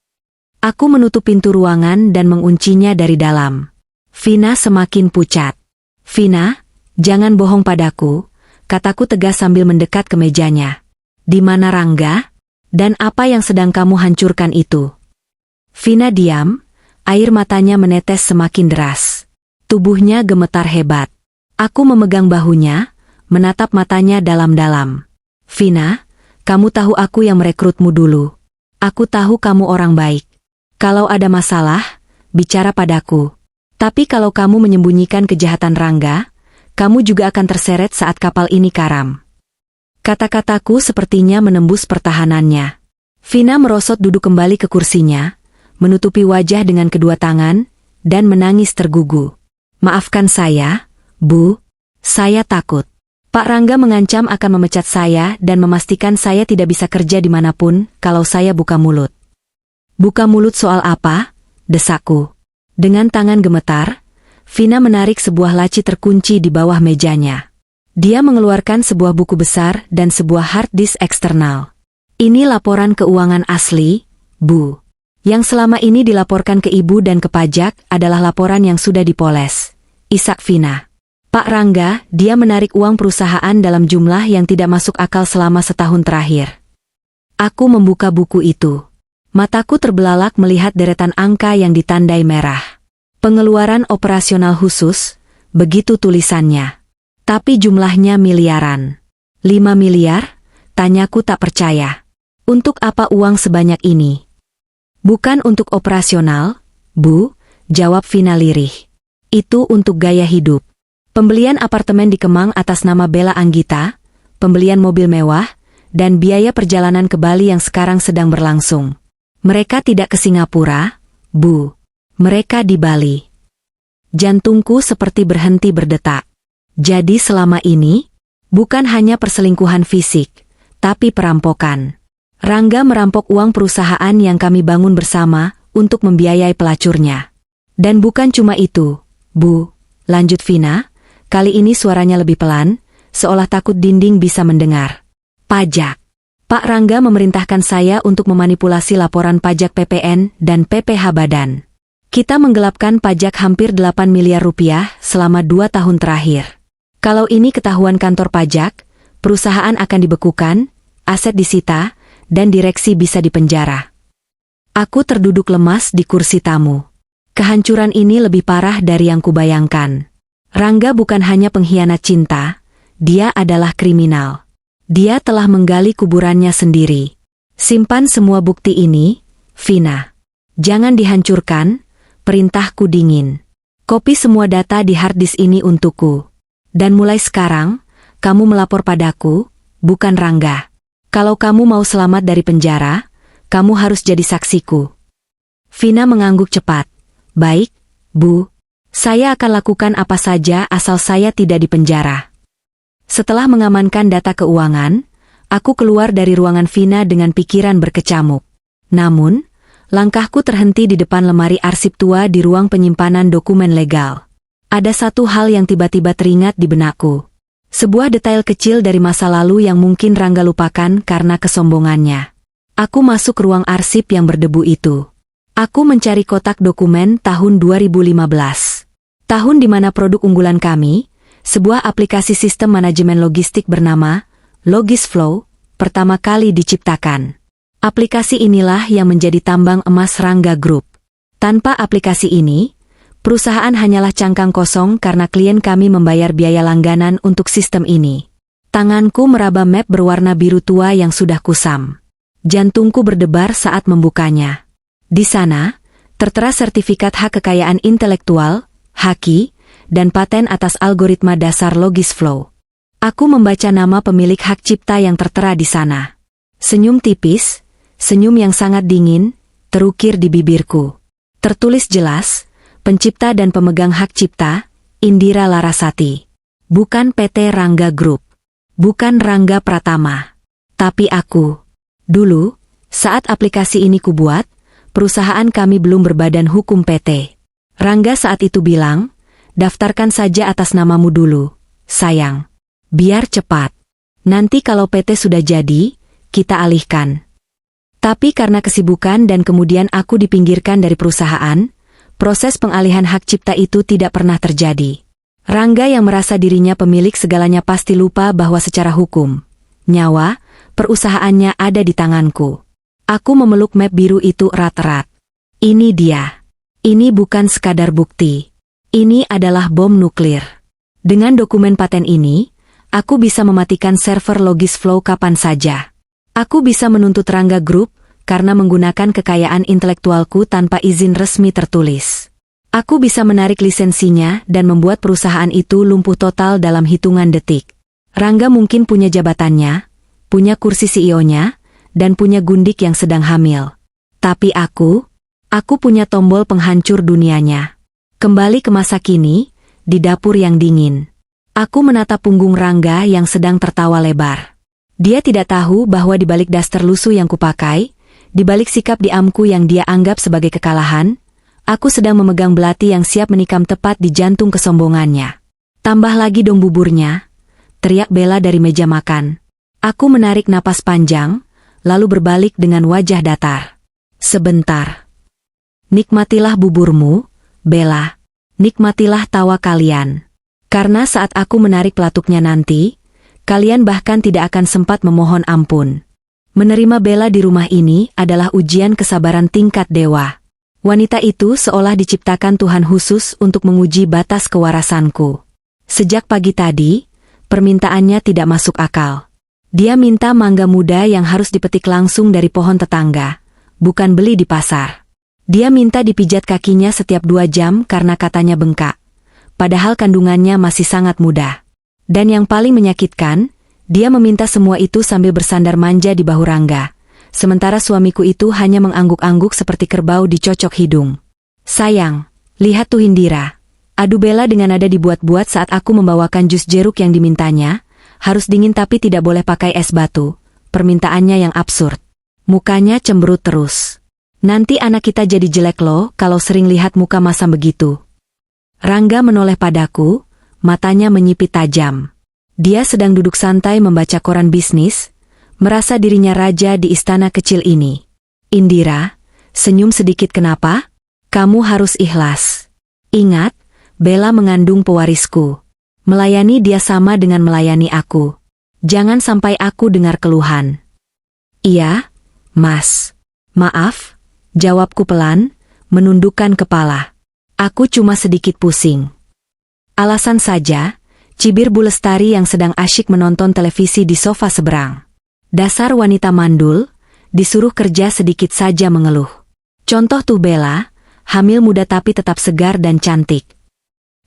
Aku menutup pintu ruangan dan menguncinya dari dalam. Vina semakin pucat. Vina, jangan bohong padaku, kataku tegas sambil mendekat ke mejanya. Di mana Rangga? Dan apa yang sedang kamu hancurkan itu? Vina diam, air matanya menetes semakin deras. Tubuhnya gemetar hebat. Aku memegang bahunya, menatap matanya dalam-dalam. Vina, kamu tahu aku yang merekrutmu dulu. Aku tahu kamu orang baik. Kalau ada masalah, bicara padaku. Tapi kalau kamu menyembunyikan kejahatan Rangga, kamu juga akan terseret saat kapal ini karam. Kata-kataku sepertinya menembus pertahanannya. Vina merosot duduk kembali ke kursinya, menutupi wajah dengan kedua tangan, dan menangis tergugu. Maafkan saya, Bu. Saya takut. Pak Rangga mengancam akan memecat saya dan memastikan saya tidak bisa kerja dimanapun kalau saya buka mulut. Buka mulut soal apa? Desakku. Dengan tangan gemetar, Vina menarik sebuah laci terkunci di bawah mejanya. Dia mengeluarkan sebuah buku besar dan sebuah hard disk eksternal. Ini laporan keuangan asli, Bu. Yang selama ini dilaporkan ke ibu dan ke pajak adalah laporan yang sudah dipoles. Isak Vina. Pak Rangga, dia menarik uang perusahaan dalam jumlah yang tidak masuk akal selama setahun terakhir. Aku membuka buku itu. Mataku terbelalak melihat deretan angka yang ditandai merah. Pengeluaran operasional khusus, begitu tulisannya. Tapi jumlahnya miliaran. 5 miliar? Tanyaku tak percaya. Untuk apa uang sebanyak ini? Bukan untuk operasional, Bu, jawab Vina lirih. Itu untuk gaya hidup. Pembelian apartemen di Kemang atas nama Bella Anggita, pembelian mobil mewah, dan biaya perjalanan ke Bali yang sekarang sedang berlangsung. Mereka tidak ke Singapura, Bu. Mereka di Bali. Jantungku seperti berhenti berdetak. Jadi selama ini, bukan hanya perselingkuhan fisik, tapi perampokan. Rangga merampok uang perusahaan yang kami bangun bersama untuk membiayai pelacurnya. Dan bukan cuma itu, Bu, lanjut Vina, kali ini suaranya lebih pelan, seolah takut dinding bisa mendengar. Pajak. Pak Rangga memerintahkan saya untuk memanipulasi laporan pajak PPN dan PPh Badan. Kita menggelapkan pajak hampir 8 miliar rupiah selama 2 tahun terakhir. Kalau ini ketahuan kantor pajak, perusahaan akan dibekukan, aset disita, dan direksi bisa dipenjara. Aku terduduk lemas di kursi tamu. Kehancuran ini lebih parah dari yang kubayangkan. Rangga bukan hanya pengkhianat cinta, dia adalah kriminal. Dia telah menggali kuburannya sendiri. Simpan semua bukti ini, Vina. Jangan dihancurkan, perintahku dingin. Kopi semua data di harddisk ini untukku. Dan mulai sekarang, kamu melapor padaku, bukan Rangga. Kalau kamu mau selamat dari penjara, kamu harus jadi saksiku. Vina mengangguk cepat. Baik, Bu. Saya akan lakukan apa saja asal saya tidak dipenjara. Setelah mengamankan data keuangan, aku keluar dari ruangan Vina dengan pikiran berkecamuk. Namun, langkahku terhenti di depan lemari arsip tua di ruang penyimpanan dokumen legal. Ada satu hal yang tiba-tiba teringat di benakku. Sebuah detail kecil dari masa lalu yang mungkin Rangga lupakan karena kesombongannya. Aku masuk ruang arsip yang berdebu itu. Aku mencari kotak dokumen tahun 2015. Tahun di mana produk unggulan kami, sebuah aplikasi sistem manajemen logistik bernama Logisflow, pertama kali diciptakan. Aplikasi inilah yang menjadi tambang emas Rangga Group. Tanpa aplikasi ini, perusahaan hanyalah cangkang kosong karena klien kami membayar biaya langganan untuk sistem ini. Tanganku meraba map berwarna biru tua yang sudah kusam. Jantungku berdebar saat membukanya. Di sana, tertera sertifikat hak kekayaan intelektual, HAKI, dan paten atas algoritma dasar Logisflow. Aku membaca nama pemilik hak cipta yang tertera di sana. Senyum tipis, senyum yang sangat dingin, terukir di bibirku. Tertulis jelas, pencipta dan pemegang hak cipta, Indira Larasati. Bukan PT Rangga Group. Bukan Rangga Pratama. Tapi aku. Dulu, saat aplikasi ini kubuat, perusahaan kami belum berbadan hukum PT. Rangga saat itu bilang, daftarkan saja atas namamu dulu, sayang. Biar cepat. Nanti kalau PT sudah jadi, kita alihkan. Tapi karena kesibukan dan kemudian aku dipinggirkan dari perusahaan, proses pengalihan hak cipta itu tidak pernah terjadi. Rangga yang merasa dirinya pemilik segalanya pasti lupa bahwa secara hukum, nyawa, perusahaannya ada di tanganku. Aku memeluk map biru itu erat-erat. Ini dia. Ini bukan sekadar bukti. Ini adalah bom nuklir. Dengan dokumen paten ini, aku bisa mematikan server Logisflow kapan saja. Aku bisa menuntut Rangga Group karena menggunakan kekayaan intelektualku tanpa izin resmi tertulis. Aku bisa menarik lisensinya dan membuat perusahaan itu lumpuh total dalam hitungan detik. Rangga mungkin punya jabatannya, punya kursi CEO-nya, dan punya gundik yang sedang hamil. Tapi aku punya tombol penghancur dunianya. Kembali ke masa kini, di dapur yang dingin. Aku menatap punggung Rangga yang sedang tertawa lebar. Dia tidak tahu bahwa di balik daster lusuh yang kupakai, di balik sikap diamku yang dia anggap sebagai kekalahan, aku sedang memegang belati yang siap menikam tepat di jantung kesombongannya. Tambah lagi dong buburnya, teriak Bella dari meja makan. Aku menarik napas panjang, lalu berbalik dengan wajah datar. Sebentar, Nikmatilah buburmu, Bella. Nikmatilah tawa kalian. Karena saat aku menarik pelatuknya nanti, kalian bahkan tidak akan sempat memohon ampun. Menerima Bella di rumah ini adalah ujian kesabaran tingkat dewa. Wanita itu seolah diciptakan Tuhan khusus untuk menguji batas kewarasanku. Sejak pagi tadi, permintaannya tidak masuk akal. Dia minta mangga muda yang harus dipetik langsung dari pohon tetangga, bukan beli di pasar. Dia minta dipijat kakinya setiap 2 jam karena katanya bengkak, padahal kandungannya masih sangat muda. Dan yang paling menyakitkan, dia meminta semua itu sambil bersandar manja di bahu Rangga. Sementara suamiku itu hanya mengangguk-angguk seperti kerbau dicocok hidung. Sayang, lihat tuh Indira. Adu Bella dengan nada dibuat-buat saat aku membawakan jus jeruk yang dimintanya. Harus dingin tapi tidak boleh pakai es batu. Permintaannya yang absurd. Mukanya cemberut terus. Nanti anak kita jadi jelek loh kalau sering lihat muka masam begitu. Rangga menoleh padaku, matanya menyipit tajam. Dia sedang duduk santai membaca koran bisnis, merasa dirinya raja di istana kecil ini. Indira, senyum sedikit kenapa? Kamu harus ikhlas. Ingat, Bella mengandung pewarisku. Melayani dia sama dengan melayani aku. Jangan sampai aku dengar keluhan. Iya, Mas. Maaf, jawabku pelan, menundukkan kepala. Aku cuma sedikit pusing. Alasan saja, cibir Bu Lestari yang sedang asyik menonton televisi di sofa seberang. Dasar wanita mandul, disuruh kerja sedikit saja mengeluh. Contoh tuh Bella, hamil muda tapi tetap segar dan cantik.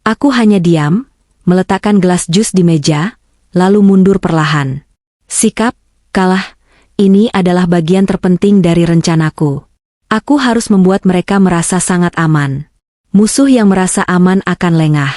Aku hanya diam, meletakkan gelas jus di meja, lalu mundur perlahan. Sikap, kalah, ini adalah bagian terpenting dari rencanaku. Aku harus membuat mereka merasa sangat aman. Musuh yang merasa aman akan lengah.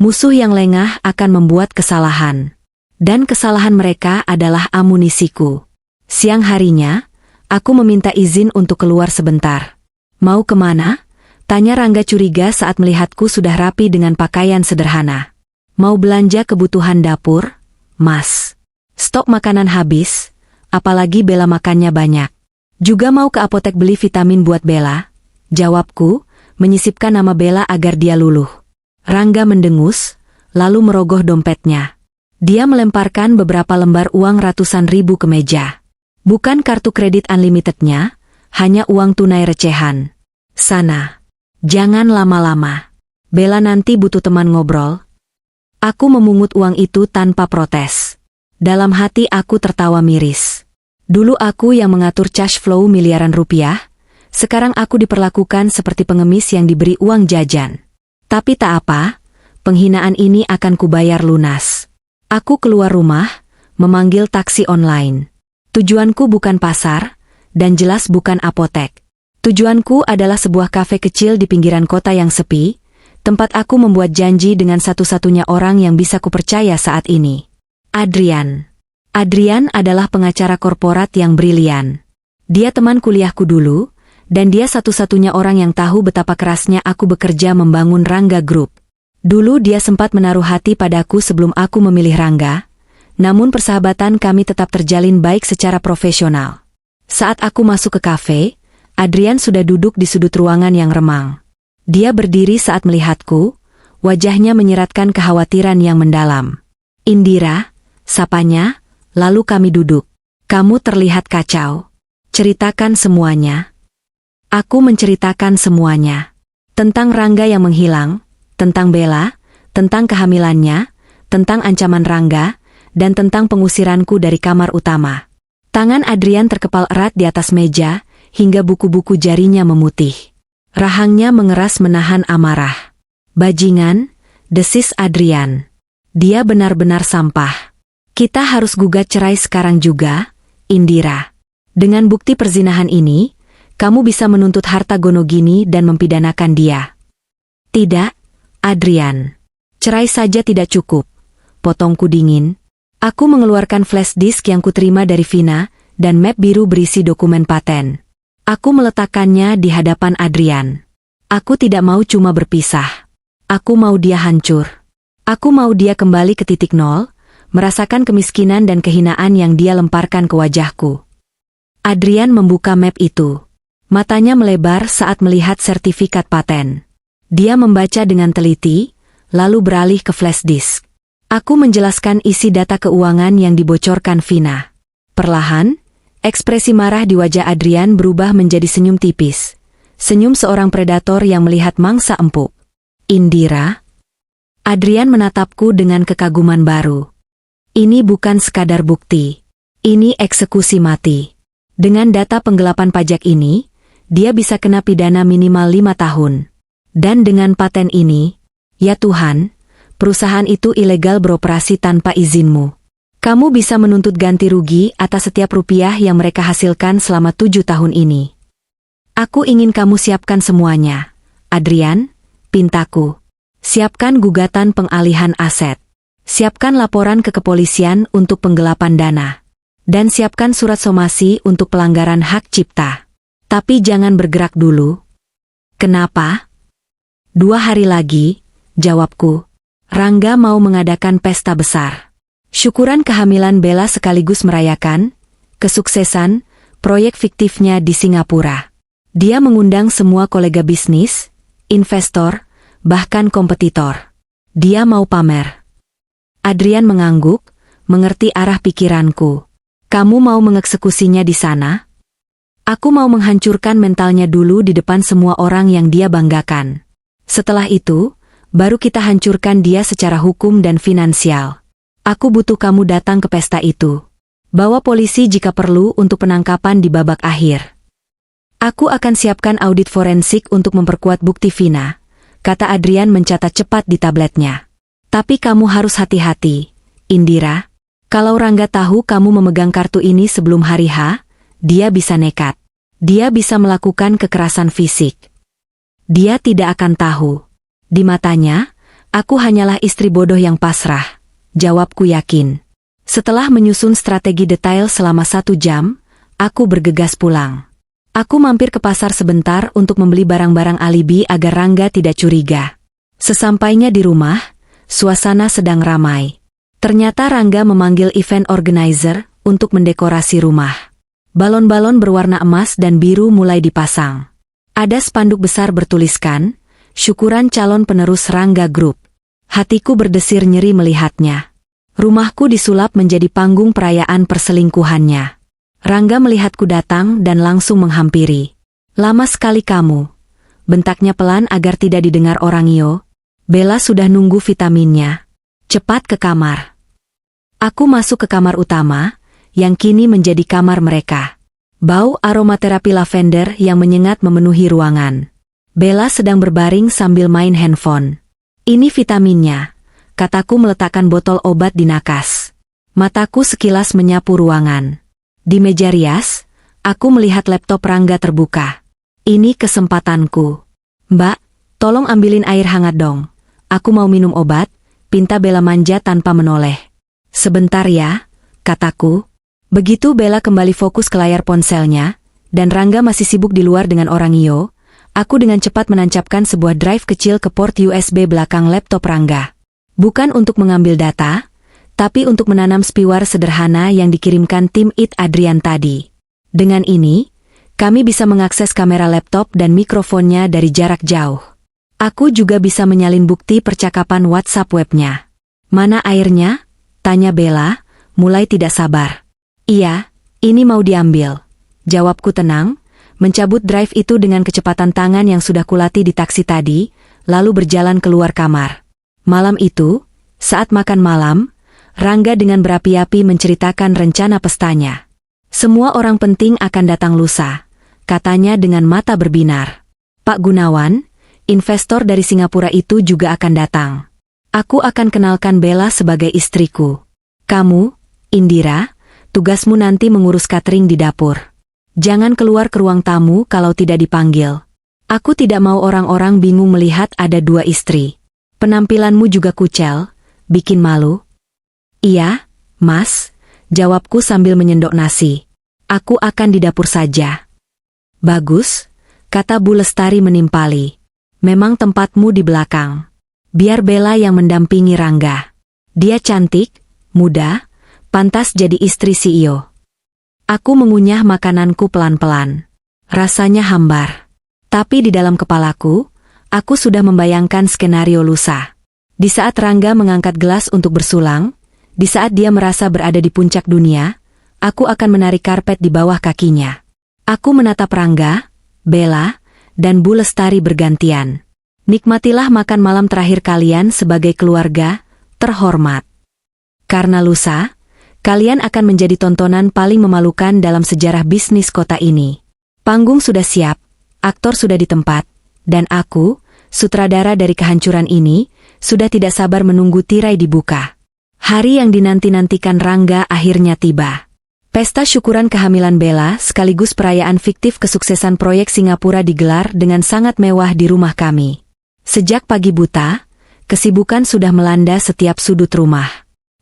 Musuh yang lengah akan membuat kesalahan. Dan kesalahan mereka adalah amunisiku. Siang harinya, aku meminta izin untuk keluar sebentar. Mau kemana? Tanya Rangga curiga saat melihatku sudah rapi dengan pakaian sederhana. Mau belanja kebutuhan dapur, Mas. Stok makanan habis, apalagi Bella makannya banyak. Juga mau ke apotek beli vitamin buat Bella, jawabku, menyisipkan nama Bella agar dia luluh. Rangga mendengus, lalu merogoh dompetnya. Dia melemparkan beberapa lembar uang ratusan ribu ke meja. Bukan kartu kredit unlimitednya, hanya uang tunai recehan. Sana. Jangan lama-lama. Bella nanti butuh teman ngobrol. Aku memungut uang itu tanpa protes. Dalam hati aku tertawa miris. Dulu aku yang mengatur cash flow miliaran rupiah, sekarang aku diperlakukan seperti pengemis yang diberi uang jajan. Tapi tak apa, penghinaan ini akan kubayar lunas. Aku keluar rumah, memanggil taksi online. Tujuanku bukan pasar, dan jelas bukan apotek. Tujuanku adalah sebuah kafe kecil di pinggiran kota yang sepi, tempat aku membuat janji dengan satu-satunya orang yang bisa kupercaya saat ini. Adrian. Adrian adalah pengacara korporat yang brilian. Dia teman kuliahku dulu, dan dia satu-satunya orang yang tahu betapa kerasnya aku bekerja membangun Rangga Group. Dulu dia sempat menaruh hati padaku sebelum aku memilih Rangga, namun persahabatan kami tetap terjalin baik secara profesional. Saat aku masuk ke kafe, Adrian sudah duduk di sudut ruangan yang remang. Dia berdiri saat melihatku, wajahnya menyiratkan kekhawatiran yang mendalam. Indira, sapanya, lalu kami duduk. Kamu terlihat kacau. Ceritakan semuanya. Aku menceritakan semuanya. Tentang Rangga yang menghilang, tentang Bella, tentang kehamilannya, tentang ancaman Rangga, dan tentang pengusiranku dari kamar utama. Tangan Adrian terkepal erat di atas meja, hingga buku-buku jarinya memutih. Rahangnya mengeras menahan amarah. Bajingan, desis Adrian. Dia benar-benar sampah. Kita harus gugat cerai sekarang juga, Indira. Dengan bukti perzinahan ini, kamu bisa menuntut harta Gonogini dan mempidanakan dia. Tidak, Adrian. Cerai saja tidak cukup. Potongku dingin. Aku mengeluarkan flash disk yang kuterima dari Vina, dan map biru berisi dokumen paten. Aku meletakkannya di hadapan Adrian. Aku tidak mau cuma berpisah. Aku mau dia hancur. Aku mau dia kembali ke titik nol, merasakan kemiskinan dan kehinaan yang dia lemparkan ke wajahku. Adrian membuka map itu. Matanya melebar saat melihat sertifikat paten. Dia membaca dengan teliti, lalu beralih ke flash disk. Aku menjelaskan isi data keuangan yang dibocorkan Vina. Perlahan, ekspresi marah di wajah Adrian berubah menjadi senyum tipis. Senyum seorang predator yang melihat mangsa empuk. Indira? Adrian menatapku dengan kekaguman baru. Ini bukan sekadar bukti. Ini eksekusi mati. Dengan data penggelapan pajak ini, dia bisa kena pidana minimal 5 tahun. Dan dengan paten ini, ya Tuhan, perusahaan itu ilegal beroperasi tanpa izinmu. Kamu bisa menuntut ganti rugi atas setiap rupiah yang mereka hasilkan selama 7 tahun ini. Aku ingin kamu siapkan semuanya. Adrian, pintaku. Siapkan gugatan pengalihan aset. Siapkan laporan ke kepolisian untuk penggelapan dana. Dan siapkan surat somasi untuk pelanggaran hak cipta. Tapi jangan bergerak dulu. Kenapa? 2 hari lagi, jawabku. Rangga mau mengadakan pesta besar. Syukuran kehamilan Bella sekaligus merayakan kesuksesan proyek fiktifnya di Singapura. Dia mengundang semua kolega bisnis, investor, bahkan kompetitor. Dia mau pamer. Adrian mengangguk, mengerti arah pikiranku. Kamu mau mengeksekusinya di sana? Aku mau menghancurkan mentalnya dulu di depan semua orang yang dia banggakan. Setelah itu, baru kita hancurkan dia secara hukum dan finansial. Aku butuh kamu datang ke pesta itu. Bawa polisi jika perlu untuk penangkapan di babak akhir. Aku akan siapkan audit forensik untuk memperkuat bukti Vina, kata Adrian mencatat cepat di tabletnya. Tapi kamu harus hati-hati, Indira. Kalau Rangga tahu kamu memegang kartu ini sebelum hari H, dia bisa nekat. Dia bisa melakukan kekerasan fisik. Dia tidak akan tahu. Di matanya, aku hanyalah istri bodoh yang pasrah, jawabku yakin. Setelah menyusun strategi detail selama 1 jam, aku bergegas pulang. Aku mampir ke pasar sebentar untuk membeli barang-barang alibi agar Rangga tidak curiga. Sesampainya di rumah, suasana sedang ramai. Ternyata Rangga memanggil event organizer untuk mendekorasi rumah. Balon-balon berwarna emas dan biru mulai dipasang. Ada spanduk besar bertuliskan, "Syukuran calon penerus Rangga Group." Hatiku berdesir nyeri melihatnya. Rumahku disulap menjadi panggung perayaan perselingkuhannya. Rangga melihatku datang dan langsung menghampiri. "Lama sekali kamu." Bentaknya pelan agar tidak didengar orang Iyo. "Bella sudah nunggu vitaminnya. Cepat ke kamar." Aku masuk ke kamar utama, yang kini menjadi kamar mereka. Bau aromaterapi lavender yang menyengat memenuhi ruangan. Bella sedang berbaring sambil main handphone. "Ini vitaminnya," kataku meletakkan botol obat di nakas. Mataku sekilas menyapu ruangan. Di meja rias, aku melihat laptop Rangga terbuka. Ini kesempatanku. "Mbak, tolong ambilin air hangat dong. Aku mau minum obat," pinta Bella manja tanpa menoleh. "Sebentar ya," kataku. Begitu Bella kembali fokus ke layar ponselnya, dan Rangga masih sibuk di luar dengan orang Iyo, aku dengan cepat menancapkan sebuah drive kecil ke port USB belakang laptop Rangga. Bukan untuk mengambil data, tapi untuk menanam spiwar sederhana yang dikirimkan tim IT Adrian tadi. Dengan ini, kami bisa mengakses kamera laptop dan mikrofonnya dari jarak jauh. Aku juga bisa menyalin bukti percakapan WhatsApp webnya. "Mana airnya?" tanya Bella, mulai tidak sabar. "Iya, ini mau diambil," jawabku tenang, mencabut drive itu dengan kecepatan tangan yang sudah kulatih di taksi tadi, lalu berjalan keluar kamar. Malam itu, saat makan malam, Rangga dengan berapi-api menceritakan rencana pestanya. "Semua orang penting akan datang lusa," katanya dengan mata berbinar. "Pak Gunawan, investor dari Singapura itu juga akan datang. Aku akan kenalkan Bella sebagai istriku. Kamu, Indira, tugasmu nanti mengurus catering di dapur. Jangan keluar ke ruang tamu kalau tidak dipanggil. Aku tidak mau orang-orang bingung melihat ada 2 istri. Penampilanmu juga kucel, bikin malu." "Iya, Mas," jawabku sambil menyendok nasi. "Aku akan di dapur saja." "Bagus," kata Bu Lestari menimpali. "Memang tempatmu di belakang. Biar Bella yang mendampingi Rangga. Dia cantik, muda, pantas jadi istri CEO." Aku mengunyah makananku pelan-pelan. Rasanya hambar. Tapi di dalam kepalaku, aku sudah membayangkan skenario lusa. Di saat Rangga mengangkat gelas untuk bersulang, di saat dia merasa berada di puncak dunia, aku akan menarik karpet di bawah kakinya. Aku menatap Rangga, Bella, dan Bu Lestari bergantian. Nikmatilah makan malam terakhir kalian sebagai keluarga terhormat. Karena lusa, kalian akan menjadi tontonan paling memalukan dalam sejarah bisnis kota ini. Panggung sudah siap, aktor sudah di tempat, dan aku, sutradara dari kehancuran ini, sudah tidak sabar menunggu tirai dibuka. Hari yang dinanti-nantikan Rangga akhirnya tiba. Pesta syukuran kehamilan Bella sekaligus perayaan fiktif kesuksesan proyek Singapura digelar dengan sangat mewah di rumah kami. Sejak pagi buta, kesibukan sudah melanda setiap sudut rumah.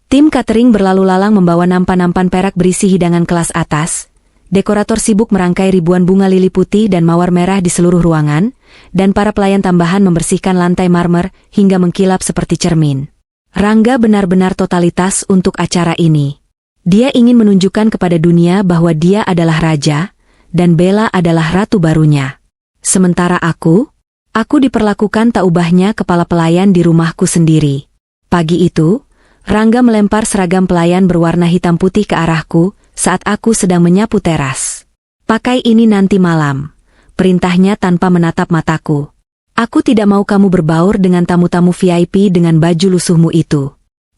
Tim catering berlalu lalang membawa nampan-nampan perak berisi hidangan kelas atas, dekorator sibuk merangkai ribuan bunga lili putih dan mawar merah di seluruh ruangan, dan para pelayan tambahan membersihkan lantai marmer hingga mengkilap seperti cermin. Rangga benar-benar totalitas untuk acara ini. Dia ingin menunjukkan kepada dunia bahwa dia adalah raja, dan Bella adalah ratu barunya. Sementara aku diperlakukan tak ubahnya kepala pelayan di rumahku sendiri. Pagi itu, Rangga melempar seragam pelayan berwarna hitam putih ke arahku saat aku sedang menyapu teras. Pakai ini nanti malam, perintahnya tanpa menatap mataku. Aku tidak mau kamu berbaur dengan tamu-tamu VIP dengan baju lusuhmu itu.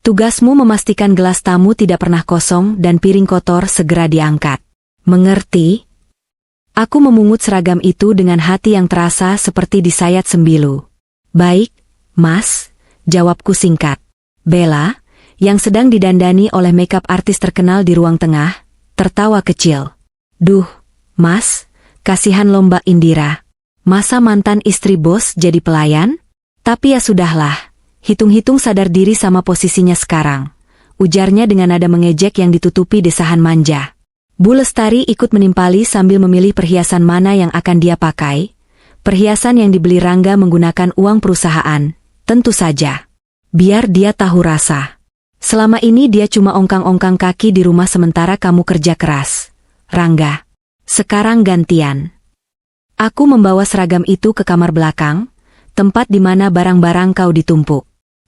Tugasmu memastikan gelas tamu tidak pernah kosong dan piring kotor segera diangkat. Mengerti? Aku memungut seragam itu dengan hati yang terasa seperti disayat sembilu. Baik, Mas, jawabku singkat. Bella, yang sedang didandani oleh makeup artis terkenal di ruang tengah, tertawa kecil. Duh, Mas, kasihan lomba Indira. Masa mantan istri bos jadi pelayan? Tapi ya sudahlah. Hitung-hitung sadar diri sama posisinya sekarang, ujarnya dengan nada mengejek yang ditutupi desahan manja. Bu Lestari ikut menimpali sambil memilih perhiasan mana yang akan dia pakai. Perhiasan yang dibeli Rangga menggunakan uang perusahaan, tentu saja. Biar dia tahu rasa. Selama ini dia cuma ongkang-ongkang kaki di rumah sementara kamu kerja keras. Rangga, sekarang gantian. Aku membawa seragam itu ke kamar belakang, tempat di mana barang-barang kau ditumpuk.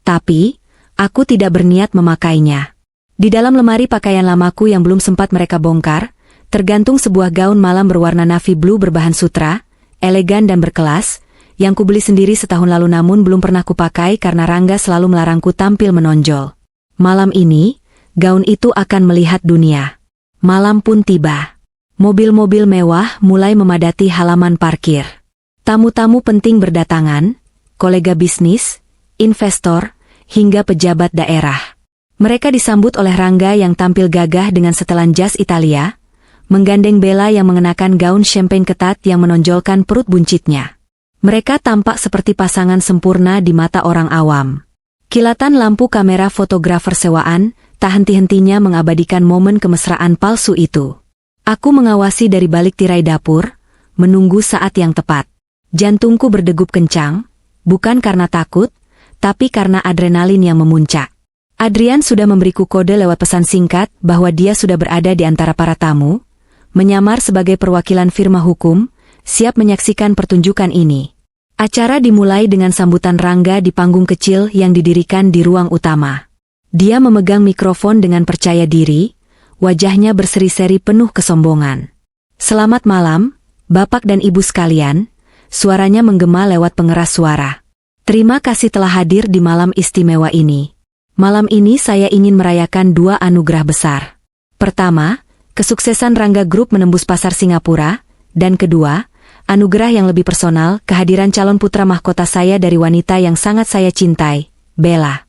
Tapi, aku tidak berniat memakainya. Di dalam lemari pakaian lamaku yang belum sempat mereka bongkar, tergantung sebuah gaun malam berwarna navy blue berbahan sutra, elegan dan berkelas, yang kubeli sendiri setahun lalu namun belum pernah kupakai karena Rangga selalu melarangku tampil menonjol. Malam ini, gaun itu akan melihat dunia. Malam pun tiba. Mobil-mobil mewah mulai memadati halaman parkir. Tamu-tamu penting berdatangan, kolega bisnis, investor, hingga pejabat daerah. Mereka disambut oleh Rangga yang tampil gagah dengan setelan jas Italia, menggandeng Bella yang mengenakan gaun champagne ketat yang menonjolkan perut buncitnya. Mereka tampak seperti pasangan sempurna di mata orang awam. Kilatan lampu kamera fotografer sewaan tak henti-hentinya mengabadikan momen kemesraan palsu itu. Aku mengawasi dari balik tirai dapur, menunggu saat yang tepat. Jantungku berdegup kencang, bukan karena takut, tapi karena adrenalin yang memuncak. Adrian sudah memberiku kode lewat pesan singkat bahwa dia sudah berada di antara para tamu, menyamar sebagai perwakilan firma hukum, siap menyaksikan pertunjukan ini. Acara dimulai dengan sambutan Rangga di panggung kecil yang didirikan di ruang utama. Dia memegang mikrofon dengan percaya diri, wajahnya berseri-seri penuh kesombongan. Selamat malam, Bapak dan Ibu sekalian, suaranya menggema lewat pengeras suara. Terima kasih telah hadir di malam istimewa ini. Malam ini saya ingin merayakan dua anugerah besar. Pertama, kesuksesan Rangga Group menembus pasar Singapura, dan kedua, anugerah yang lebih personal, kehadiran calon putra mahkota saya dari wanita yang sangat saya cintai, Bella.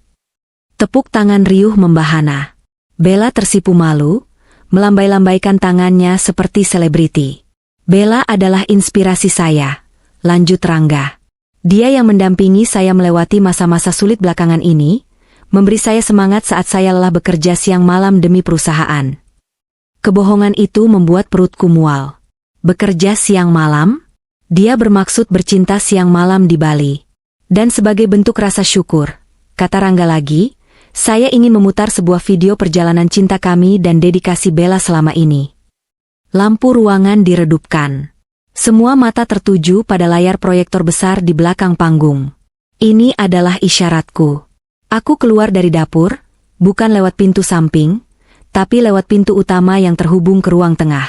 Tepuk tangan riuh membahana. Bella tersipu malu, melambai-lambaikan tangannya seperti selebriti. Bella adalah inspirasi saya, lanjut Rangga. Dia yang mendampingi saya melewati masa-masa sulit belakangan ini, memberi saya semangat saat saya lelah bekerja siang malam demi perusahaan. Kebohongan itu membuat perutku mual. Bekerja siang malam? Dia bermaksud bercinta siang malam di Bali. Dan sebagai bentuk rasa syukur, kata Rangga lagi, saya ingin memutar sebuah video perjalanan cinta kami dan dedikasi Bella selama ini. Lampu ruangan diredupkan. Semua mata tertuju pada layar proyektor besar di belakang panggung. Ini adalah isyaratku. Aku keluar dari dapur, bukan lewat pintu samping, tapi lewat pintu utama yang terhubung ke ruang tengah.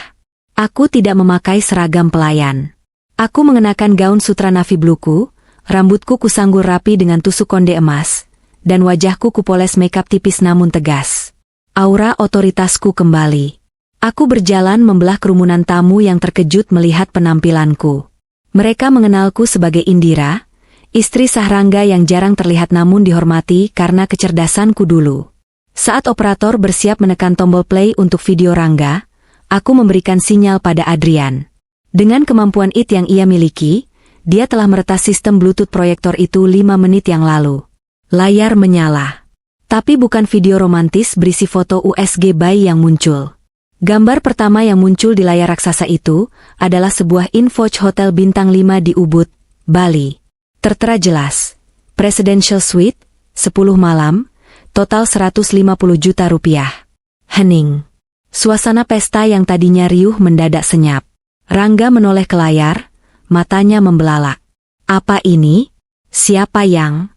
Aku tidak memakai seragam pelayan. Aku mengenakan gaun sutra navy blueku, rambutku kusanggul rapi dengan tusuk konde emas, dan wajahku kupoles makeup tipis namun tegas. Aura otoritasku kembali. Aku berjalan membelah kerumunan tamu yang terkejut melihat penampilanku. Mereka mengenalku sebagai Indira, istri Sahrangga yang jarang terlihat namun dihormati karena kecerdasanku dulu. Saat operator bersiap menekan tombol play untuk video Rangga, aku memberikan sinyal pada Adrian. Dengan kemampuan yang ia miliki, dia telah meretas sistem Bluetooth proyektor itu 5 menit yang lalu. Layar menyala. Tapi bukan video romantis berisi foto USG bayi yang muncul. Gambar pertama yang muncul di layar raksasa itu adalah sebuah Invoice Hotel Bintang 5 di Ubud, Bali. Tertera jelas, Presidential Suite, 10 malam, total 150 juta rupiah. Hening. Suasana pesta yang tadinya riuh mendadak senyap. Rangga menoleh ke layar, matanya membelalak. Apa ini? Siapa yang?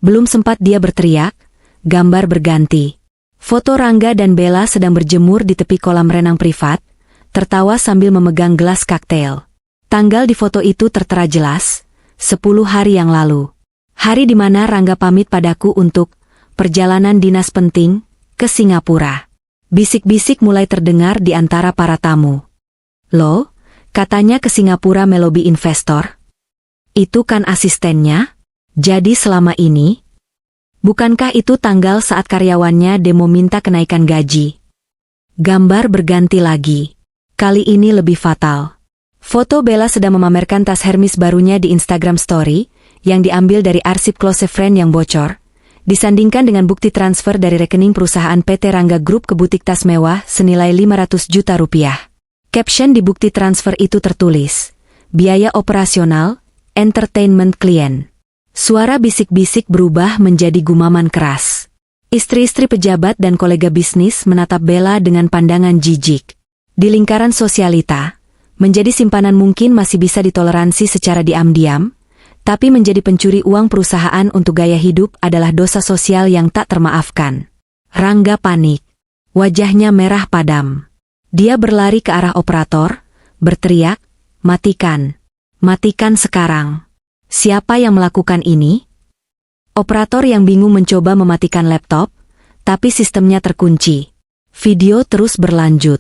Belum sempat dia berteriak, gambar berganti. Foto Rangga dan Bella sedang berjemur di tepi kolam renang privat, tertawa sambil memegang gelas koktail. Tanggal di foto itu tertera jelas, 10 hari yang lalu. Hari di mana Rangga pamit padaku untuk perjalanan dinas penting ke Singapura. Bisik-bisik mulai terdengar di antara para tamu. Loh, katanya ke Singapura melobi investor? Itu kan asistennya? Jadi selama ini? Bukankah itu tanggal saat karyawannya demo minta kenaikan gaji? Gambar berganti lagi. Kali ini lebih fatal. Foto Bella sedang memamerkan tas Hermes barunya di Instagram Story, yang diambil dari arsip close friend yang bocor, disandingkan dengan bukti transfer dari rekening perusahaan PT Rangga Group ke butik tas mewah senilai 500 juta rupiah. Caption di bukti transfer itu tertulis, biaya operasional, entertainment klien. Suara bisik-bisik berubah menjadi gumaman keras. Istri-istri pejabat dan kolega bisnis menatap Bella dengan pandangan jijik. Di lingkaran sosialita, menjadi simpanan mungkin masih bisa ditoleransi secara diam-diam, tapi menjadi pencuri uang perusahaan untuk gaya hidup adalah dosa sosial yang tak termaafkan. Rangga panik. Wajahnya merah padam. Dia berlari ke arah operator, berteriak, "Matikan! Matikan sekarang!" Siapa yang melakukan ini? Operator yang bingung mencoba mematikan laptop, tapi sistemnya terkunci. Video terus berlanjut.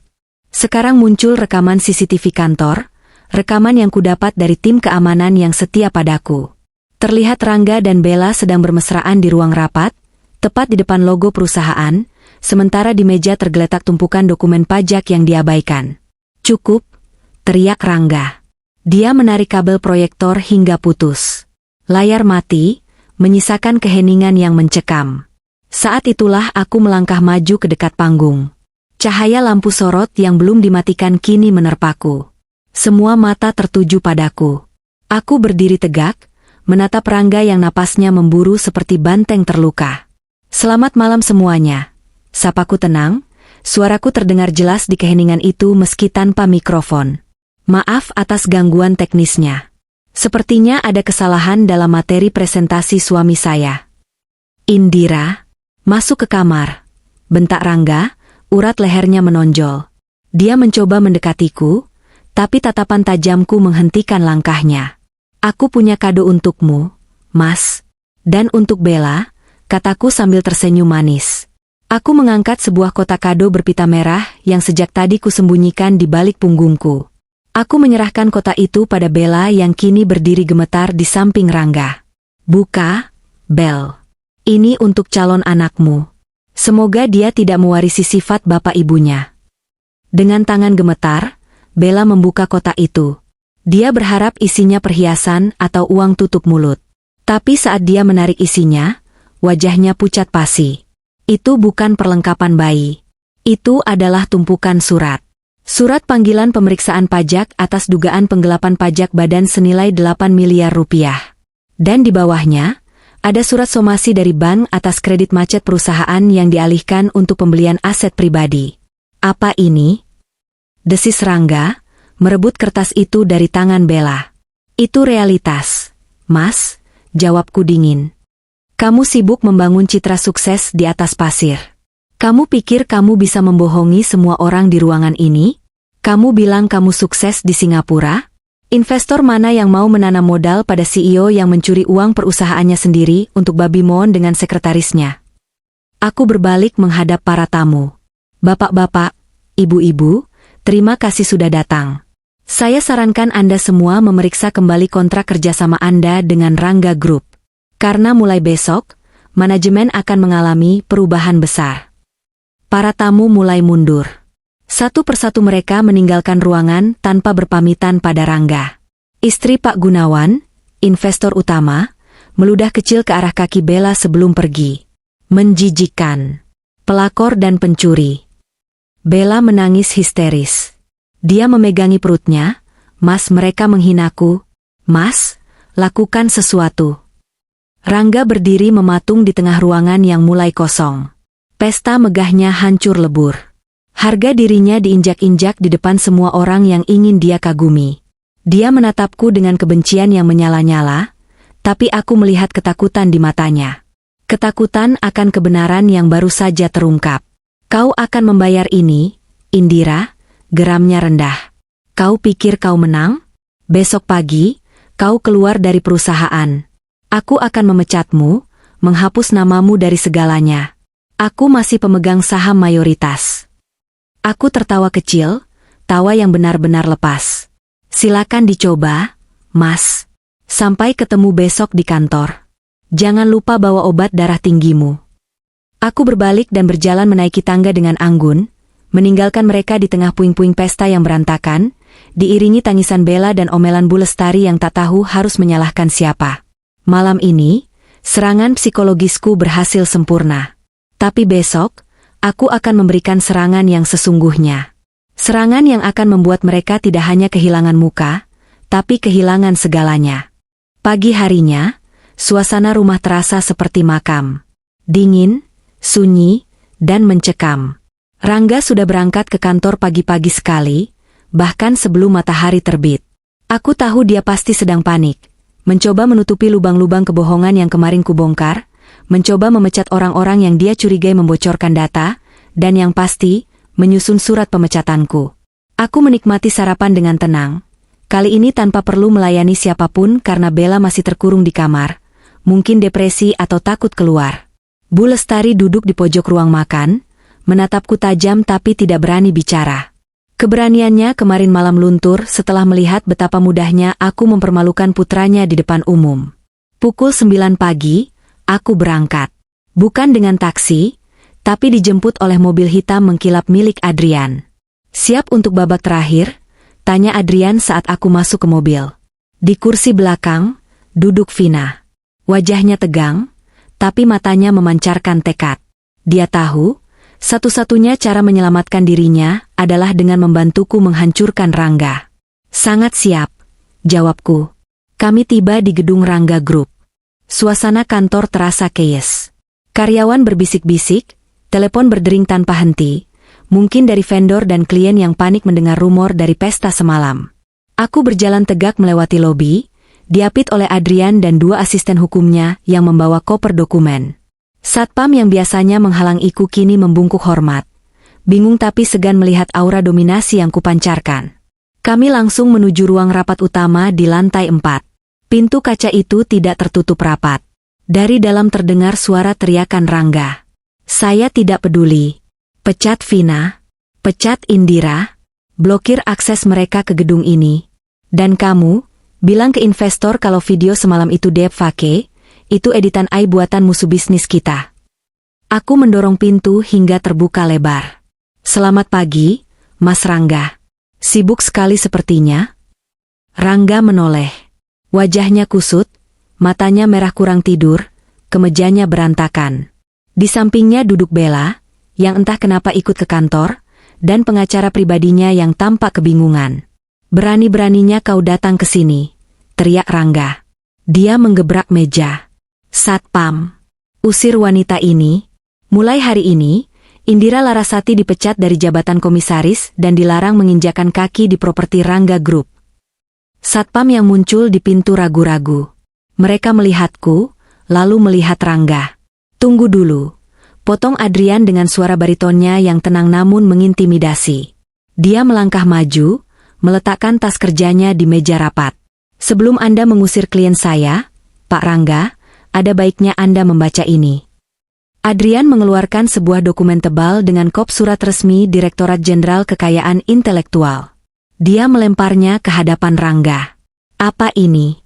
Sekarang muncul rekaman CCTV kantor, rekaman yang kudapat dari tim keamanan yang setia padaku. Terlihat Rangga dan Bella sedang bermesraan di ruang rapat, tepat di depan logo perusahaan, sementara di meja tergeletak tumpukan dokumen pajak yang diabaikan. "Cukup!" teriak Rangga. Dia menarik kabel proyektor hingga putus. Layar mati, menyisakan keheningan yang mencekam. Saat itulah aku melangkah maju ke dekat panggung. Cahaya lampu sorot yang belum dimatikan kini menerpaku. Semua mata tertuju padaku. Aku berdiri tegak, menatap Rangga yang napasnya memburu seperti banteng terluka. "Selamat malam semuanya." Sapaku tenang, suaraku terdengar jelas di keheningan itu meski tanpa mikrofon. "Maaf atas gangguan teknisnya. Sepertinya ada kesalahan dalam materi presentasi suami saya." "Indira, masuk ke kamar," bentak Rangga, urat lehernya menonjol. Dia mencoba mendekatiku, tapi tatapan tajamku menghentikan langkahnya. "Aku punya kado untukmu, Mas. Dan untuk Bella," kataku sambil tersenyum manis. Aku mengangkat sebuah kotak kado berpita merah yang sejak tadi kusembunyikan di balik punggungku. Aku menyerahkan kotak itu pada Bella yang kini berdiri gemetar di samping Rangga. "Buka, Bel. Ini untuk calon anakmu. Semoga dia tidak mewarisi sifat bapak ibunya." Dengan tangan gemetar, Bella membuka kotak itu. Dia berharap isinya perhiasan atau uang tutup mulut. Tapi saat dia menarik isinya, wajahnya pucat pasi. Itu bukan perlengkapan bayi. Itu adalah tumpukan surat. Surat panggilan pemeriksaan pajak atas dugaan penggelapan pajak badan senilai 8 miliar rupiah. Dan di bawahnya, ada surat somasi dari bank atas kredit macet perusahaan yang dialihkan untuk pembelian aset pribadi. "Apa ini?" desis Rangga, merebut kertas itu dari tangan Bella. Itu realitas, Mas, jawabku dingin. Kamu sibuk membangun citra sukses di atas pasir. Kamu pikir kamu bisa membohongi semua orang di ruangan ini? Kamu bilang kamu sukses di Singapura? Investor mana yang mau menanam modal pada CEO yang mencuri uang perusahaannya sendiri untuk babi moon dengan sekretarisnya? Aku berbalik menghadap para tamu. Bapak-bapak, ibu-ibu, terima kasih sudah datang. Saya sarankan Anda semua memeriksa kembali kontrak kerjasama Anda dengan Rangga Group. Karena mulai besok, manajemen akan mengalami perubahan besar. Para tamu mulai mundur. Satu persatu mereka meninggalkan ruangan tanpa berpamitan pada Rangga. Istri Pak Gunawan, investor utama, meludah kecil ke arah kaki Bella sebelum pergi. Menjijikkan. Pelakor dan pencuri. Bella menangis histeris. Dia memegangi perutnya. Mas, mereka menghinaku. Mas, lakukan sesuatu. Rangga berdiri mematung di tengah ruangan yang mulai kosong. Pesta megahnya hancur lebur. Harga dirinya diinjak-injak di depan semua orang yang ingin dia kagumi. Dia menatapku dengan kebencian yang menyala-nyala, tapi aku melihat ketakutan di matanya. Ketakutan akan kebenaran yang baru saja terungkap. Kau akan membayar ini, Indira, geramnya rendah. Kau pikir kau menang? Besok pagi, kau keluar dari perusahaan. Aku akan memecatmu, menghapus namamu dari segalanya. Aku masih pemegang saham mayoritas. Aku tertawa kecil, tawa yang benar-benar lepas. Silakan dicoba, Mas. Sampai ketemu besok di kantor. Jangan lupa bawa obat darah tinggimu. Aku berbalik dan berjalan menaiki tangga dengan anggun, meninggalkan mereka di tengah puing-puing pesta yang berantakan, diiringi tangisan Bella dan omelan Bu Lestari yang tak tahu harus menyalahkan siapa. Malam ini, serangan psikologisku berhasil sempurna. Tapi besok, aku akan memberikan serangan yang sesungguhnya. Serangan yang akan membuat mereka tidak hanya kehilangan muka, tapi kehilangan segalanya. Pagi harinya, suasana rumah terasa seperti makam. Dingin, sunyi, dan mencekam. Rangga sudah berangkat ke kantor pagi-pagi sekali, bahkan sebelum matahari terbit. Aku tahu dia pasti sedang panik, mencoba menutupi lubang-lubang kebohongan yang kemarin kubongkar, mencoba memecat orang-orang yang dia curigai membocorkan data, dan yang pasti, menyusun surat pemecatanku. Aku menikmati sarapan dengan tenang, kali ini tanpa perlu melayani siapapun karena Bella masih terkurung di kamar, mungkin depresi atau takut keluar. Bu Lestari duduk di pojok ruang makan, menatapku tajam tapi tidak berani bicara. Keberaniannya kemarin malam luntur setelah melihat betapa mudahnya aku mempermalukan putranya di depan umum. Pukul 9 pagi, aku berangkat. Bukan dengan taksi, tapi dijemput oleh mobil hitam mengkilap milik Adrian. Siap untuk babak terakhir? Tanya Adrian saat aku masuk ke mobil. Di kursi belakang, duduk Vina. Wajahnya tegang, tapi matanya memancarkan tekad. Dia tahu, satu-satunya cara menyelamatkan dirinya adalah dengan membantuku menghancurkan Rangga. Sangat siap, jawabku. Kami tiba di gedung Rangga Group. Suasana kantor terasa chaos. Karyawan berbisik-bisik, telepon berdering tanpa henti, mungkin dari vendor dan klien yang panik mendengar rumor dari pesta semalam. Aku berjalan tegak melewati lobi, diapit oleh Adrian dan 2 asisten hukumnya yang membawa koper dokumen. Satpam yang biasanya menghalangiku kini membungkuk hormat. Bingung tapi segan melihat aura dominasi yang kupancarkan. Kami langsung menuju ruang rapat utama di lantai 4. Pintu kaca itu tidak tertutup rapat. Dari dalam terdengar suara teriakan Rangga. Saya tidak peduli. Pecat Vina. Pecat Indira. Blokir akses mereka ke gedung ini. Dan kamu, bilang ke investor kalau video semalam itu deepfake, itu editan AI buatan musuh bisnis kita. Aku mendorong pintu hingga terbuka lebar. Selamat pagi, Mas Rangga. Sibuk sekali sepertinya. Rangga menoleh. Wajahnya kusut, matanya merah kurang tidur, kemejanya berantakan. Di sampingnya duduk Bella, yang entah kenapa ikut ke kantor, dan pengacara pribadinya yang tampak kebingungan. Berani-beraninya kau datang ke sini, teriak Rangga. Dia menggebrak meja. Satpam, usir wanita ini. Mulai hari ini, Indira Larasati dipecat dari jabatan komisaris dan dilarang menginjakan kaki di properti Rangga Group. Satpam yang muncul di pintu ragu-ragu. Mereka melihatku, lalu melihat Rangga. "Tunggu dulu," potong Adrian dengan suara baritonnya yang tenang namun mengintimidasi. Dia melangkah maju, meletakkan tas kerjanya di meja rapat. "Sebelum Anda mengusir klien saya, Pak Rangga, ada baiknya Anda membaca ini." Adrian mengeluarkan sebuah dokumen tebal dengan kop surat resmi Direktorat Jenderal Kekayaan Intelektual. Dia melemparnya ke hadapan Rangga. "Apa ini?"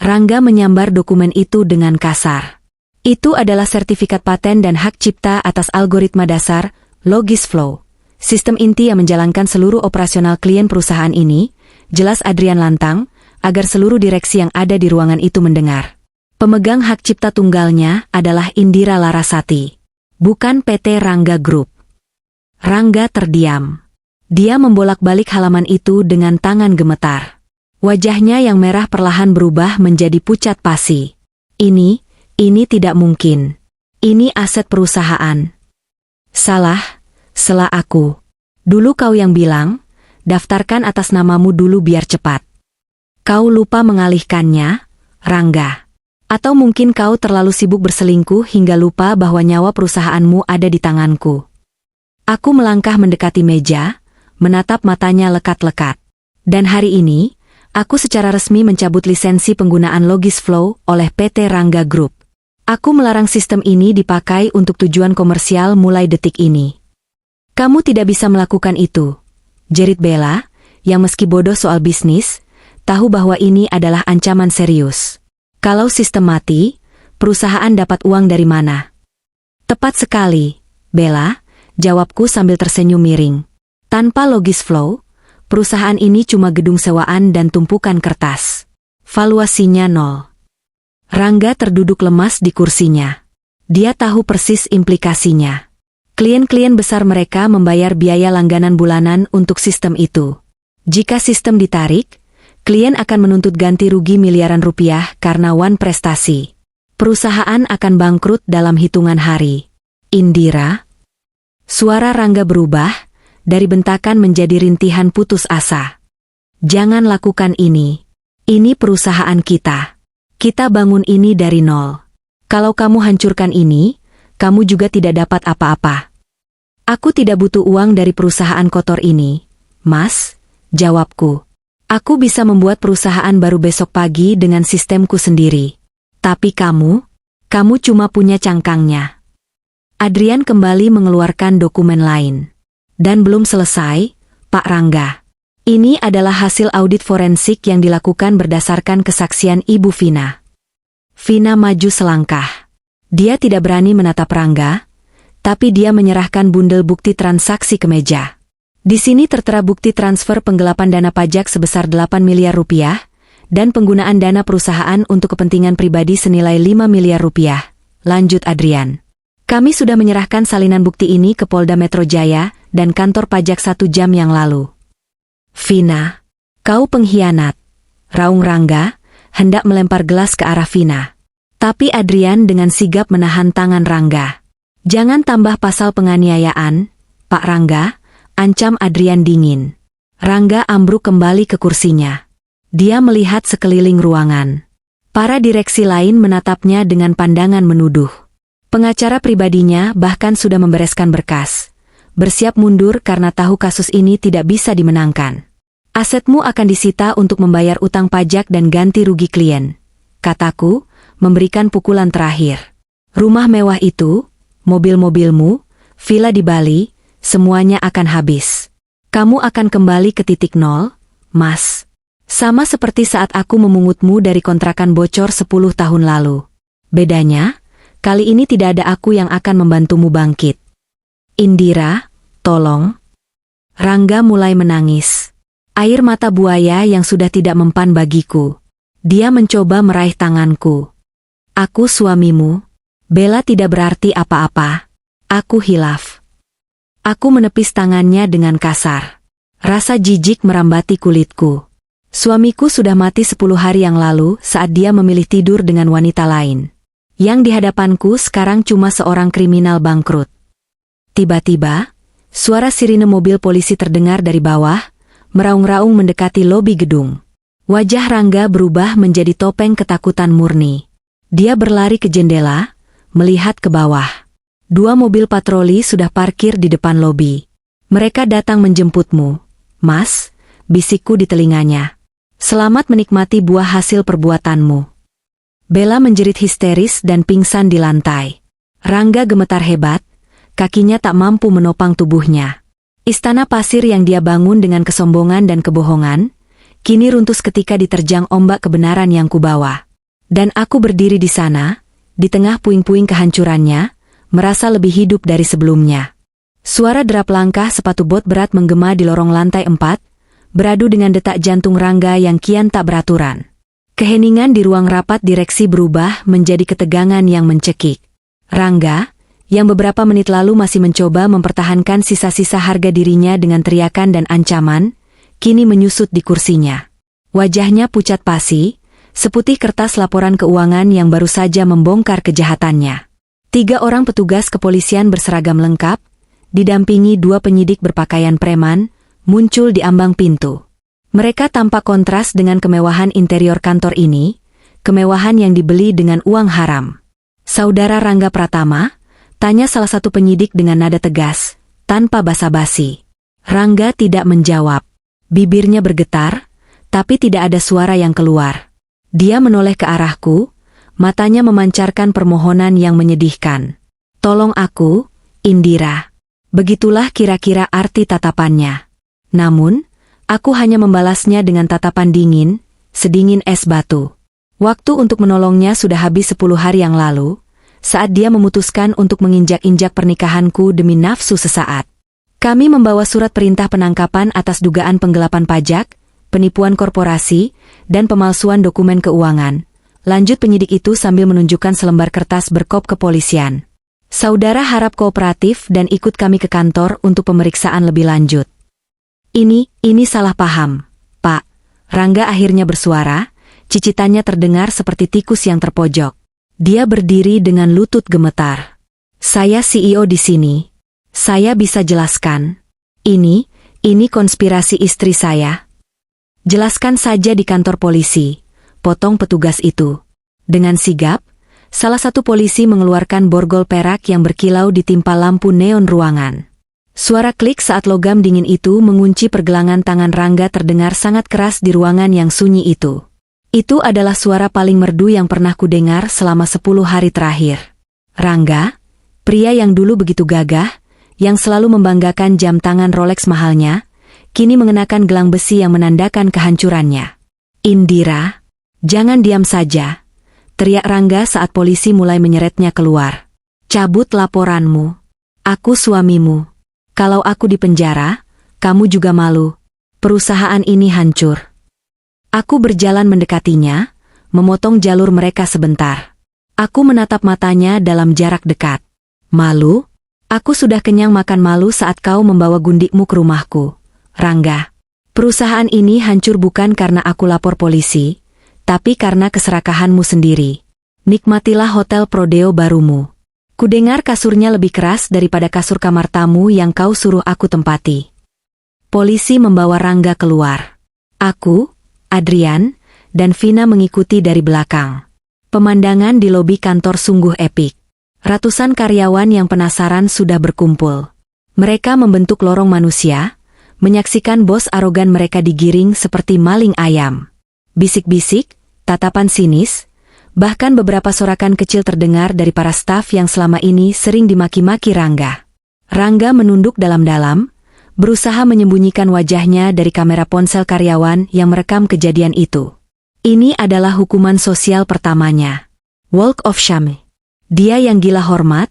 Rangga menyambar dokumen itu dengan kasar. "Itu adalah sertifikat paten dan hak cipta atas algoritma dasar, Logisflow. Sistem inti yang menjalankan seluruh operasional klien perusahaan ini," jelas Adrian lantang, agar seluruh direksi yang ada di ruangan itu mendengar. Pemegang hak cipta tunggalnya adalah Indira Larasati, bukan PT Rangga Group. Rangga terdiam. Dia membolak-balik halaman itu dengan tangan gemetar. Wajahnya yang merah perlahan berubah menjadi pucat pasi. Ini tidak mungkin. Ini aset perusahaan." "Salah, salah aku. Dulu kau yang bilang, daftarkan atas namamu dulu biar cepat. Kau lupa mengalihkannya, Rangga. Atau mungkin kau terlalu sibuk berselingkuh hingga lupa bahwa nyawa perusahaanmu ada di tanganku." Aku melangkah mendekati meja, menatap matanya lekat-lekat. "Dan hari ini, aku secara resmi mencabut lisensi penggunaan Logisflow oleh PT Rangga Group. Aku melarang sistem ini dipakai untuk tujuan komersial mulai detik ini." "Kamu tidak bisa melakukan itu," jerit Bella, yang meski bodoh soal bisnis, tahu bahwa ini adalah ancaman serius. "Kalau sistem mati, perusahaan dapat uang dari mana?" "Tepat sekali, Bella," jawabku sambil tersenyum miring. "Tanpa Logisflow, perusahaan ini cuma gedung sewaan dan tumpukan kertas. Valuasinya nol." Rangga terduduk lemas di kursinya. Dia tahu persis implikasinya. Klien-klien besar mereka membayar biaya langganan bulanan untuk sistem itu. Jika sistem ditarik, klien akan menuntut ganti rugi miliaran rupiah karena wan prestasi. Perusahaan akan bangkrut dalam hitungan hari. "Indira?" Suara Rangga berubah, dari bentakan menjadi rintihan putus asa. "Jangan lakukan ini. Ini perusahaan kita. Kita bangun ini dari nol. Kalau kamu hancurkan ini, kamu juga tidak dapat apa-apa." "Aku tidak butuh uang dari perusahaan kotor ini, Mas," jawabku. "Aku bisa membuat perusahaan baru besok pagi dengan sistemku sendiri. Tapi kamu cuma punya cangkangnya." Adrian kembali mengeluarkan dokumen lain. "Dan belum selesai, Pak Rangga. Ini adalah hasil audit forensik yang dilakukan berdasarkan kesaksian Ibu Vina." Vina maju selangkah. Dia tidak berani menatap Rangga, tapi dia menyerahkan bundel bukti transaksi ke meja. Di sini tertera bukti transfer penggelapan dana pajak sebesar 8 miliar rupiah, dan penggunaan dana perusahaan untuk kepentingan pribadi senilai 5 miliar rupiah, lanjut Adrian. "Kami sudah menyerahkan salinan bukti ini ke Polda Metro Jaya dan kantor pajak 1 jam yang lalu." "Vina, kau pengkhianat," raung Rangga, hendak melempar gelas ke arah Vina. Tapi Adrian dengan sigap menahan tangan Rangga. "Jangan tambah pasal penganiayaan, Pak Rangga," ancam Adrian dingin. Rangga ambruk kembali ke kursinya. Dia melihat sekeliling ruangan. Para direksi lain menatapnya dengan pandangan menuduh. Pengacara pribadinya bahkan sudah membereskan berkas. Bersiap mundur karena tahu kasus ini tidak bisa dimenangkan. "Asetmu akan disita untuk membayar utang pajak dan ganti rugi klien," kataku, memberikan pukulan terakhir. "Rumah mewah itu, mobil-mobilmu, villa di Bali, semuanya akan habis. Kamu akan kembali ke titik nol, Mas. Sama seperti saat aku memungutmu dari kontrakan bocor 10 tahun lalu. Bedanya, kali ini tidak ada aku yang akan membantumu bangkit." "Indira, tolong." Rangga mulai menangis. Air mata buaya yang sudah tidak mempan bagiku. Dia mencoba meraih tanganku. "Aku suamimu. Bella tidak berarti apa-apa. Aku hilaf." Aku menepis tangannya dengan kasar. Rasa jijik merambati kulitku. Suamiku sudah mati 10 hari yang lalu saat dia memilih tidur dengan wanita lain. Yang di hadapanku sekarang cuma seorang kriminal bangkrut. Tiba-tiba, suara sirine mobil polisi terdengar dari bawah, meraung-raung mendekati lobi gedung. Wajah Rangga berubah menjadi topeng ketakutan murni. Dia berlari ke jendela, melihat ke bawah. 2 mobil patroli sudah parkir di depan lobi. Mereka datang menjemputmu, Mas, bisikku di telinganya. Selamat menikmati buah hasil perbuatanmu. Bella menjerit histeris dan pingsan di lantai. Rangga gemetar hebat, kakinya tak mampu menopang tubuhnya. Istana pasir yang dia bangun dengan kesombongan dan kebohongan, kini runtuh ketika diterjang ombak kebenaran yang kubawa. Dan aku berdiri di sana, di tengah puing-puing kehancurannya, merasa lebih hidup dari sebelumnya. Suara derap langkah sepatu bot berat menggema di lorong lantai 4, beradu dengan detak jantung Rangga yang kian tak beraturan. Keheningan di ruang rapat direksi berubah menjadi ketegangan yang mencekik. Rangga, yang beberapa menit lalu masih mencoba mempertahankan sisa-sisa harga dirinya dengan teriakan dan ancaman, kini menyusut di kursinya. Wajahnya pucat pasi, seputih kertas laporan keuangan yang baru saja membongkar kejahatannya. 3 orang petugas kepolisian berseragam lengkap, didampingi 2 penyidik berpakaian preman, muncul di ambang pintu. Mereka tampak kontras dengan kemewahan interior kantor ini, kemewahan yang dibeli dengan uang haram. Saudara Rangga Pratama, tanya salah satu penyidik dengan nada tegas, tanpa basa-basi. Rangga tidak menjawab. Bibirnya bergetar, tapi tidak ada suara yang keluar. Dia menoleh ke arahku, matanya memancarkan permohonan yang menyedihkan. Tolong aku, Indira. Begitulah kira-kira arti tatapannya. Namun, aku hanya membalasnya dengan tatapan dingin, sedingin es batu. Waktu untuk menolongnya sudah habis 10 hari yang lalu, saat dia memutuskan untuk menginjak-injak pernikahanku demi nafsu sesaat. Kami membawa surat perintah penangkapan atas dugaan penggelapan pajak, penipuan korporasi, dan pemalsuan dokumen keuangan. Lanjut penyidik itu sambil menunjukkan selembar kertas berkop kepolisian. Saudara harap kooperatif dan ikut kami ke kantor untuk pemeriksaan lebih lanjut. Ini salah paham, Pak. Rangga akhirnya bersuara, cicitannya terdengar seperti tikus yang terpojok. Dia berdiri dengan lutut gemetar. Saya CEO di sini. Saya bisa jelaskan. Ini konspirasi istri saya. Jelaskan saja di kantor polisi, potong petugas itu. Dengan sigap, salah satu polisi mengeluarkan borgol perak yang berkilau ditimpa lampu neon ruangan. Suara klik saat logam dingin itu mengunci pergelangan tangan Rangga terdengar sangat keras di ruangan yang sunyi itu. Itu adalah suara paling merdu yang pernah kudengar selama 10 hari terakhir. Rangga, pria yang dulu begitu gagah, yang selalu membanggakan jam tangan Rolex mahalnya, kini mengenakan gelang besi yang menandakan kehancurannya. Indira, jangan diam saja, teriak Rangga saat polisi mulai menyeretnya keluar. Cabut laporanmu. Aku suamimu. Kalau aku di penjara, kamu juga malu. Perusahaan ini hancur. Aku berjalan mendekatinya, memotong jalur mereka sebentar. Aku menatap matanya dalam jarak dekat. Malu? Aku sudah kenyang makan malu saat kau membawa gundikmu ke rumahku. Rangga, perusahaan ini hancur bukan karena aku lapor polisi, tapi karena keserakahanmu sendiri. Nikmatilah hotel Prodeo barumu. Kudengar kasurnya lebih keras daripada kasur kamar tamu yang kau suruh aku tempati. Polisi membawa Rangga keluar. Aku, Adrian, dan Vina mengikuti dari belakang. Pemandangan di lobi kantor sungguh epik. Ratusan karyawan yang penasaran sudah berkumpul. Mereka membentuk lorong manusia, menyaksikan bos arogan mereka digiring seperti maling ayam. Bisik-bisik, tatapan sinis, bahkan beberapa sorakan kecil terdengar dari para staf yang selama ini sering dimaki-maki Rangga. Rangga menunduk dalam-dalam, berusaha menyembunyikan wajahnya dari kamera ponsel karyawan yang merekam kejadian itu. Ini adalah hukuman sosial pertamanya. Walk of Shame. Dia yang gila hormat,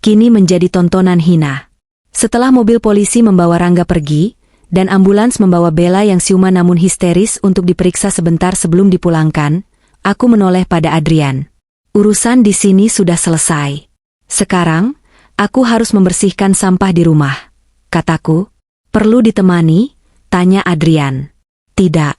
kini menjadi tontonan hina. Setelah mobil polisi membawa Rangga pergi, dan ambulans membawa Bella yang siuman namun histeris untuk diperiksa sebentar sebelum dipulangkan, aku menoleh pada Adrian. Urusan di sini sudah selesai. Sekarang, aku harus membersihkan sampah di rumah, kataku. Perlu ditemani? Tanya Adrian. Tidak.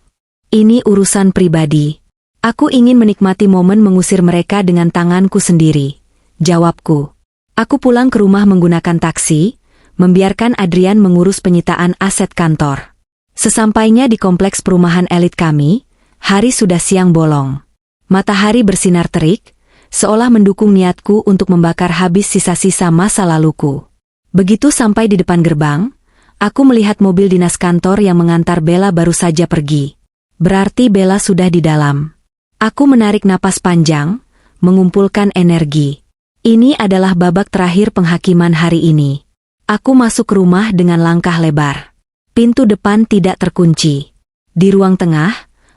Ini urusan pribadi. Aku ingin menikmati momen mengusir mereka dengan tanganku sendiri. Jawabku. Aku pulang ke rumah menggunakan taksi, membiarkan Adrian mengurus penyitaan aset kantor. Sesampainya di kompleks perumahan elit kami, hari sudah siang bolong. Matahari bersinar terik, seolah mendukung niatku untuk membakar habis sisa-sisa masa laluku. Begitu sampai di depan gerbang, aku melihat mobil dinas kantor yang mengantar Bella baru saja pergi. Berarti Bella sudah di dalam. Aku menarik napas panjang, mengumpulkan energi. Ini adalah babak terakhir penghakiman hari ini. Aku masuk ke rumah dengan langkah lebar. Pintu depan tidak terkunci. Di ruang tengah,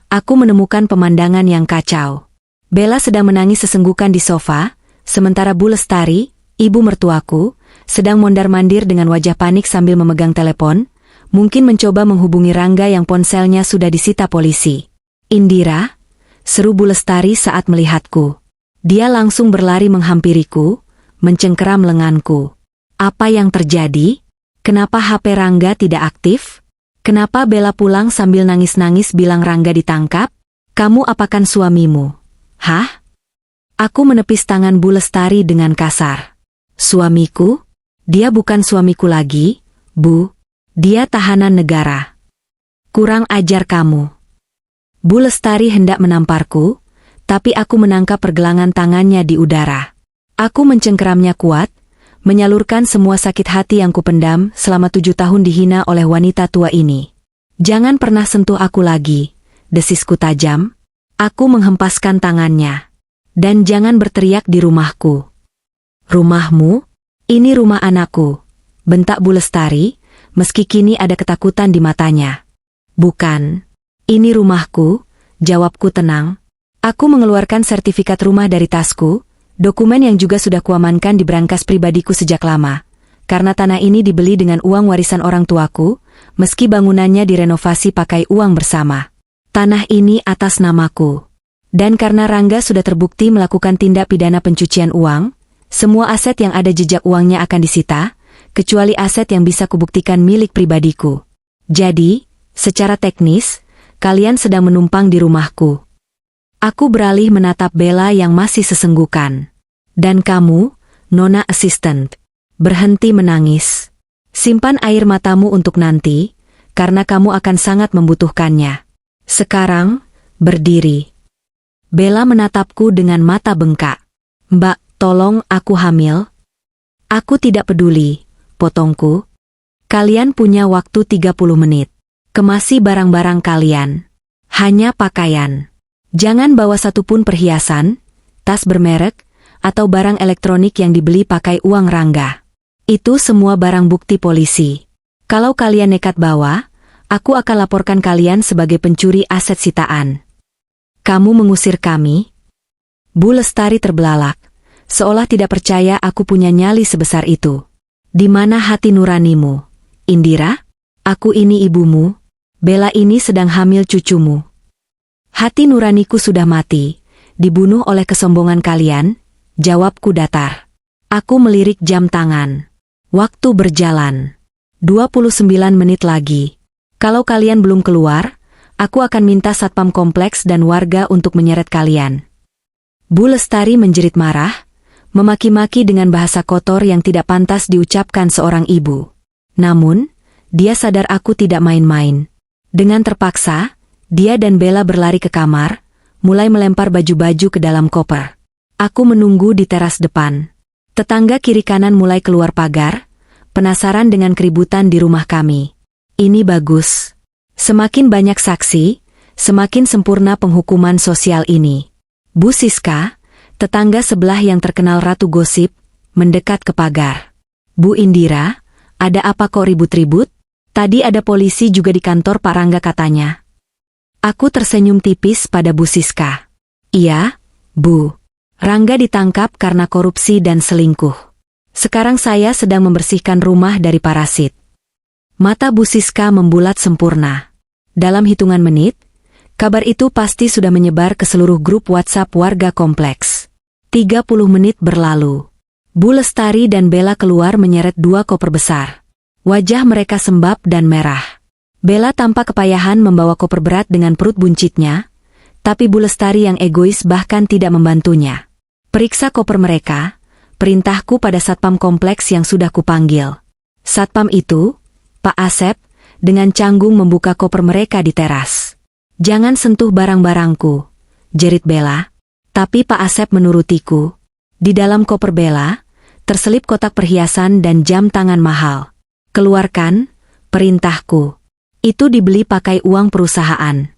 aku menemukan pemandangan yang kacau. Bella sedang menangis sesenggukan di sofa, sementara Bu Lestari, ibu mertuaku, sedang mondar-mandir dengan wajah panik sambil memegang telepon, mungkin mencoba menghubungi Rangga yang ponselnya sudah disita polisi. "Indira," seru Bu Lestari saat melihatku. Dia langsung berlari menghampiriku, mencengkeram lenganku. "Apa yang terjadi? Kenapa HP Rangga tidak aktif? Kenapa Bella pulang sambil nangis-nangis bilang Rangga ditangkap? Kamu apakan suamimu?" "Hah?" Aku menepis tangan Bu Lestari dengan kasar. "Suamiku? Dia bukan suamiku lagi, Bu. Dia tahanan negara." "Kurang ajar kamu." Bu Lestari hendak menamparku, tapi aku menangkap pergelangan tangannya di udara. Aku mencengkeramnya kuat, menyalurkan semua sakit hati yang kupendam selama 7 tahun dihina oleh wanita tua ini. "Jangan pernah sentuh aku lagi," desisku tajam. Aku menghempaskan tangannya. "Dan jangan berteriak di rumahku." "Rumahmu? Ini rumah anakku," bentak Bu Lestari, meski kini ada ketakutan di matanya. "Bukan. Ini rumahku," jawabku tenang. Aku mengeluarkan sertifikat rumah dari tasku, dokumen yang juga sudah kuamankan di brankas pribadiku sejak lama. Karena tanah ini dibeli dengan uang warisan orang tuaku, meski bangunannya direnovasi pakai uang bersama. Tanah ini atas namaku. Dan karena Rangga sudah terbukti melakukan tindak pidana pencucian uang, semua aset yang ada jejak uangnya akan disita, kecuali aset yang bisa kubuktikan milik pribadiku. Jadi, secara teknis, kalian sedang menumpang di rumahku. Aku beralih menatap Bella yang masih sesenggukan. "Dan kamu, Nona Assistant, berhenti menangis. Simpan air matamu untuk nanti, karena kamu akan sangat membutuhkannya. Sekarang, berdiri." Bella menatapku dengan mata bengkak. "Mbak, tolong, aku hamil." "Aku tidak peduli," potongku. "Kalian punya waktu 30 menit. Kemasi barang-barang kalian. Hanya pakaian. Jangan bawa satupun perhiasan, tas bermerek, atau barang elektronik yang dibeli pakai uang Rangga. Itu semua barang bukti polisi. Kalau kalian nekat bawa, aku akan laporkan kalian sebagai pencuri aset sitaan." "Kamu mengusir kami?" Bu Lestari terbelalak, seolah tidak percaya aku punya nyali sebesar itu. "Di mana hati nuranimu, Indira? Aku ini ibumu. Bella ini sedang hamil cucumu. Hati nuraniku sudah mati, dibunuh oleh kesombongan kalian," jawabku datar. Aku melirik jam tangan. Waktu berjalan. 29 menit lagi. Kalau kalian belum keluar, aku akan minta satpam kompleks dan warga untuk menyeret kalian. Bu Lestari menjerit marah, memaki-maki dengan bahasa kotor yang tidak pantas diucapkan seorang ibu. Namun, dia sadar aku tidak main-main. Dengan terpaksa, dia dan Bella berlari ke kamar, mulai melempar baju-baju ke dalam koper. Aku menunggu di teras depan. Tetangga kiri kanan mulai keluar pagar, penasaran dengan keributan di rumah kami. Ini bagus. Semakin banyak saksi, semakin sempurna penghukuman sosial ini. Bu Siska, tetangga sebelah yang terkenal ratu gosip, mendekat ke pagar. "Bu Indira, ada apa kok ribut-ribut? Tadi ada polisi juga di kantor Pak Rangga katanya." Aku tersenyum tipis pada Bu Siska. "Iya, Bu. Rangga ditangkap karena korupsi dan selingkuh. Sekarang saya sedang membersihkan rumah dari parasit." Mata Bu Siska membulat sempurna. Dalam hitungan menit, kabar itu pasti sudah menyebar ke seluruh grup WhatsApp warga kompleks. 30 menit berlalu. Bu Lestari dan Bella keluar menyeret 2 koper besar. Wajah mereka sembab dan merah. Bella tampak kepayahan membawa koper berat dengan perut buncitnya, tapi Bu Lestari yang egois bahkan tidak membantunya. "Periksa koper mereka," perintahku pada satpam kompleks yang sudah kupanggil. Satpam itu, Pak Asep, dengan canggung membuka koper mereka di teras. "Jangan sentuh barang-barangku," jerit Bella. Tapi Pak Asep menurutiku. Di dalam koper Bella, terselip kotak perhiasan dan jam tangan mahal. "Keluarkan," perintahku. "Itu dibeli pakai uang perusahaan."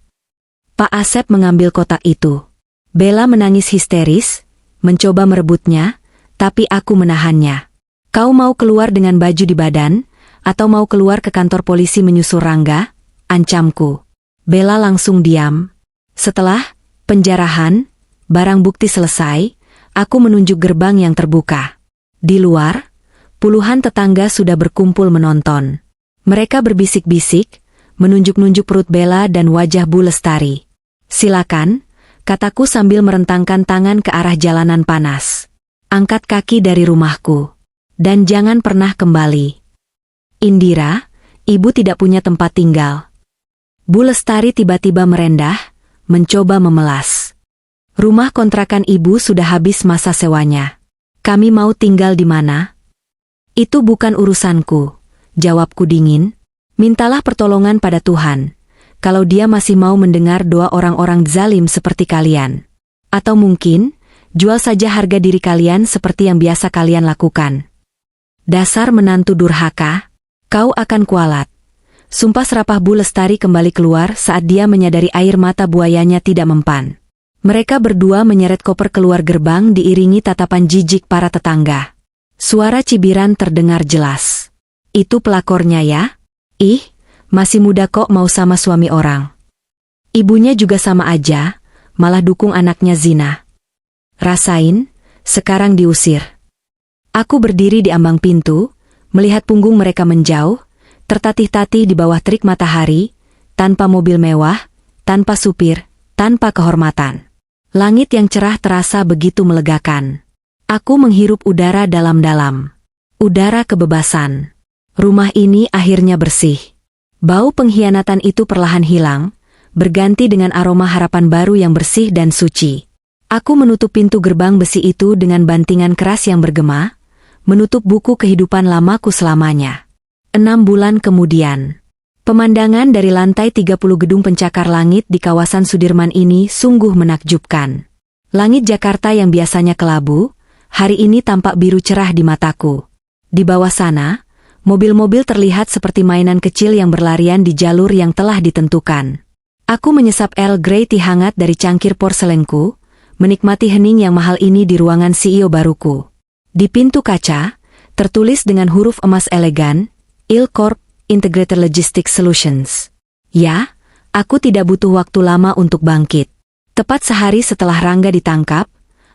Pak Asep mengambil kotak itu. Bella menangis histeris, mencoba merebutnya, tapi aku menahannya. "Kau mau keluar dengan baju di badan, atau mau keluar ke kantor polisi menyusul Rangga?" ancamku. Bella langsung diam. Setelah penjarahan, barang bukti selesai, aku menunjuk gerbang yang terbuka. Di luar, puluhan tetangga sudah berkumpul menonton. Mereka berbisik-bisik, menunjuk-nunjuk perut Bella dan wajah Bu Lestari. "Silakan," kataku sambil merentangkan tangan ke arah jalanan panas. "Angkat kaki dari rumahku. Dan jangan pernah kembali. Indira, ibu tidak punya tempat tinggal." Bu Lestari tiba-tiba merendah, mencoba memelas. "Rumah kontrakan ibu sudah habis masa sewanya. Kami mau tinggal di mana?" "Itu bukan urusanku," jawabku dingin. "Mintalah pertolongan pada Tuhan, kalau dia masih mau mendengar doa orang-orang zalim seperti kalian. Atau mungkin, jual saja harga diri kalian seperti yang biasa kalian lakukan. Dasar menantu durhaka, kau akan kualat." Sumpah serapah Bu Lestari kembali keluar saat dia menyadari air mata buayanya tidak mempan. Mereka berdua menyeret koper keluar gerbang diiringi tatapan jijik para tetangga. Suara cibiran terdengar jelas. "Itu pelakornya ya? Ih, masih muda kok mau sama suami orang. Ibunya juga sama aja, malah dukung anaknya zina. Rasain, sekarang diusir." Aku berdiri di ambang pintu, melihat punggung mereka menjauh, tertatih-tatih di bawah terik matahari, tanpa mobil mewah, tanpa supir, tanpa kehormatan. Langit yang cerah terasa begitu melegakan. Aku menghirup udara dalam-dalam. Udara kebebasan. Rumah ini akhirnya bersih. Bau pengkhianatan itu perlahan hilang, berganti dengan aroma harapan baru yang bersih dan suci. Aku menutup pintu gerbang besi itu dengan bantingan keras yang bergema, menutup buku kehidupan lamaku selamanya. 6 bulan kemudian, pemandangan dari lantai 30 gedung pencakar langit di kawasan Sudirman ini sungguh menakjubkan. Langit Jakarta yang biasanya kelabu, hari ini tampak biru cerah di mataku. Di bawah sana, mobil-mobil terlihat seperti mainan kecil yang berlarian di jalur yang telah ditentukan. Aku menyesap Earl Grey tea hangat dari cangkir porselenku, menikmati hening yang mahal ini di ruangan CEO baruku. Di pintu kaca, tertulis dengan huruf emas elegan, Il Corp, Integrated Logistics Solutions. Ya, aku tidak butuh waktu lama untuk bangkit. Tepat sehari setelah Rangga ditangkap,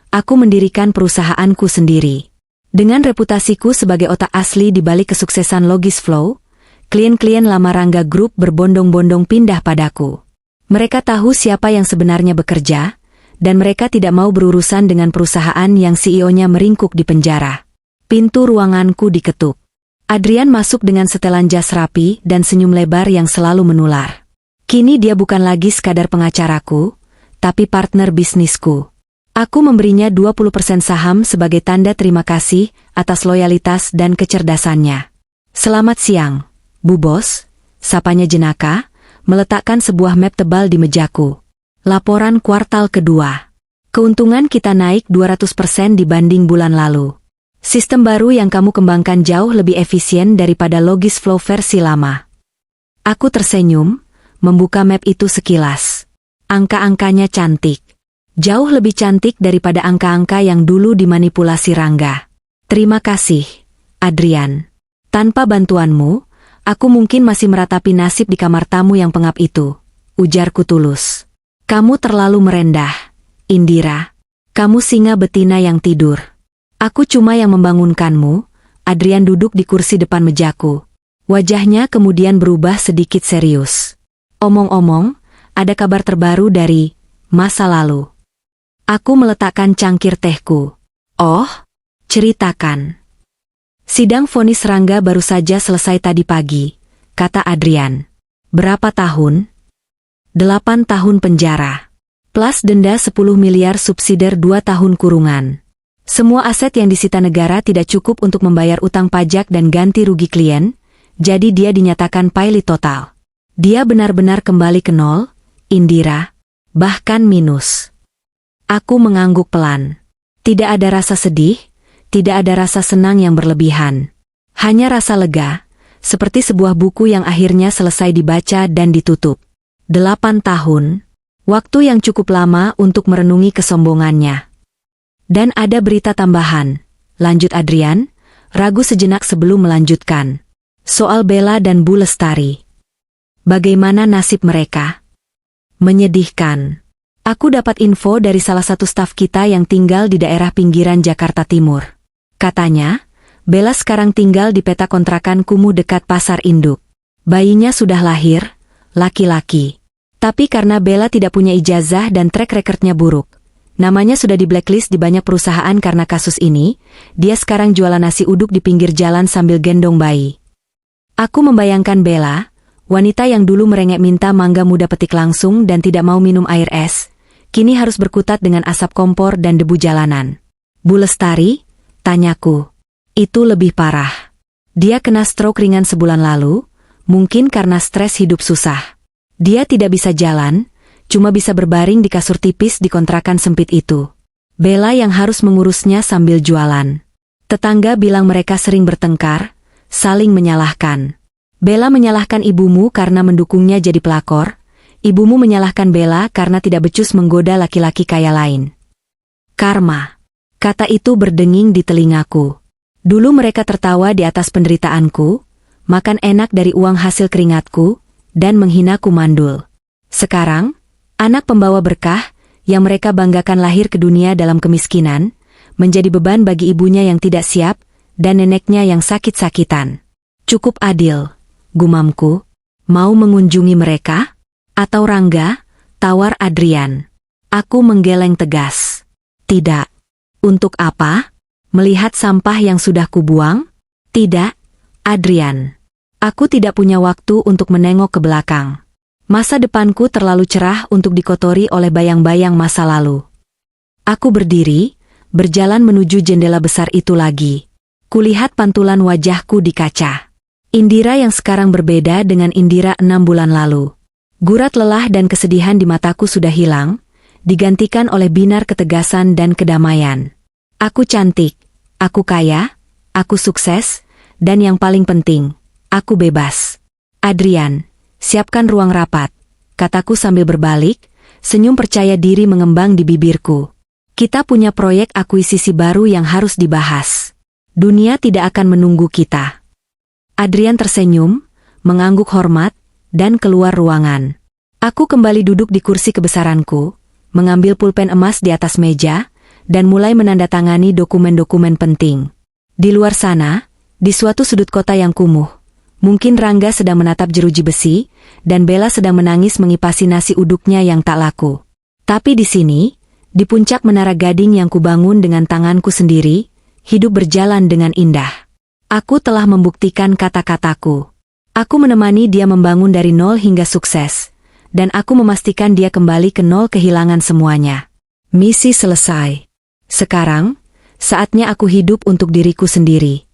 aku mendirikan perusahaanku sendiri. Dengan reputasiku sebagai otak asli di balik kesuksesan Logisflow, klien-klien lama Rangga Group berbondong-bondong pindah padaku. Mereka tahu siapa yang sebenarnya bekerja, dan mereka tidak mau berurusan dengan perusahaan yang CEO-nya meringkuk di penjara. Pintu ruanganku diketuk. Adrian masuk dengan setelan jas rapi dan senyum lebar yang selalu menular. Kini dia bukan lagi sekadar pengacaraku, tapi partner bisnisku. Aku memberinya 20% saham sebagai tanda terima kasih atas loyalitas dan kecerdasannya. "Selamat siang, Bu Bos," sapanya jenaka, meletakkan sebuah map tebal di mejaku. "Laporan kuartal kedua. Keuntungan kita naik 200% dibanding bulan lalu. Sistem baru yang kamu kembangkan jauh lebih efisien daripada Logisflow versi lama." Aku tersenyum, membuka map itu sekilas. Angka-angkanya cantik. Jauh lebih cantik daripada angka-angka yang dulu dimanipulasi Rangga. "Terima kasih, Adrian. Tanpa bantuanmu, aku mungkin masih meratapi nasib di kamar tamu yang pengap itu," ujarku tulus. "Kamu terlalu merendah, Indira. Kamu singa betina yang tidur. Aku cuma yang membangunkanmu." Adrian duduk di kursi depan mejaku. Wajahnya kemudian berubah sedikit serius. "Omong-omong, ada kabar terbaru dari masa lalu?" Aku meletakkan cangkir tehku. "Oh, ceritakan." "Sidang vonis Rangga baru saja selesai tadi pagi," kata Adrian. "Berapa tahun?" 8 tahun penjara. Plus denda 10 miliar subsidiar 2 tahun kurungan. Semua aset yang disita negara tidak cukup untuk membayar utang pajak dan ganti rugi klien, jadi dia dinyatakan pilot total. Dia benar-benar kembali ke nol, Indira, bahkan minus. Aku mengangguk pelan. Tidak ada rasa sedih, tidak ada rasa senang yang berlebihan. Hanya rasa lega, seperti sebuah buku yang akhirnya selesai dibaca dan ditutup. 8 tahun, waktu yang cukup lama untuk merenungi kesombongannya. Dan ada berita tambahan, lanjut Adrian, ragu sejenak sebelum melanjutkan. Soal Bella dan Bu Lestari. Bagaimana nasib mereka? Menyedihkan. Aku dapat info dari salah satu staf kita yang tinggal di daerah pinggiran Jakarta Timur. Katanya, Bella sekarang tinggal di peta kontrakan kumuh dekat Pasar Induk. Bayinya sudah lahir, laki-laki. Tapi karena Bella tidak punya ijazah dan track recordnya buruk, namanya sudah di blacklist di banyak perusahaan karena kasus ini, dia sekarang jualan nasi uduk di pinggir jalan sambil gendong bayi. Aku membayangkan Bella, wanita yang dulu merengek minta mangga muda petik langsung dan tidak mau minum air es, kini harus berkutat dengan asap kompor dan debu jalanan. Bu Lestari? Tanyaku. Itu lebih parah. Dia kena stroke ringan sebulan lalu, mungkin karena stres hidup susah. Dia tidak bisa jalan, cuma bisa berbaring di kasur tipis di kontrakan sempit itu. Bella yang harus mengurusnya sambil jualan. Tetangga bilang mereka sering bertengkar, saling menyalahkan. Bella menyalahkan ibumu karena mendukungnya jadi pelakor, ibumu menyalahkan Bella karena tidak becus menggoda laki-laki kaya lain. Karma. Kata itu berdenging di telingaku. Dulu mereka tertawa di atas penderitaanku, makan enak dari uang hasil keringatku, dan menghinaku mandul. Sekarang, anak pembawa berkah, yang mereka banggakan lahir ke dunia dalam kemiskinan, menjadi beban bagi ibunya yang tidak siap, dan neneknya yang sakit-sakitan. Cukup adil, gumamku. Mau mengunjungi mereka? Atau Rangga? Tawar Adrian. Aku menggeleng tegas. Tidak. Untuk apa? Melihat sampah yang sudah kubuang? Tidak, Adrian. Aku tidak punya waktu untuk menengok ke belakang. Masa depanku terlalu cerah untuk dikotori oleh bayang-bayang masa lalu. Aku berdiri, berjalan menuju jendela besar itu lagi. Kulihat pantulan wajahku di kaca. Indira yang sekarang berbeda dengan Indira 6 bulan lalu. Gurat lelah dan kesedihan di mataku sudah hilang, digantikan oleh binar ketegasan dan kedamaian. Aku cantik, aku kaya, aku sukses, dan yang paling penting, aku bebas. Adrian, siapkan ruang rapat, kataku sambil berbalik, senyum percaya diri mengembang di bibirku. Kita punya proyek akuisisi baru yang harus dibahas. Dunia tidak akan menunggu kita. Adrian tersenyum, mengangguk hormat, dan keluar ruangan. Aku kembali duduk di kursi kebesaranku, mengambil pulpen emas di atas meja, dan mulai menandatangani dokumen-dokumen penting. Di luar sana, di suatu sudut kota yang kumuh, mungkin Rangga sedang menatap jeruji besi, dan Bella sedang menangis mengipasi nasi uduknya yang tak laku. Tapi di sini, di puncak menara gading yang kubangun dengan tanganku sendiri, hidup berjalan dengan indah. Aku telah membuktikan kata-kataku. Aku menemani dia membangun dari nol hingga sukses, dan aku memastikan dia kembali ke nol kehilangan semuanya. Misi selesai. Sekarang, saatnya aku hidup untuk diriku sendiri.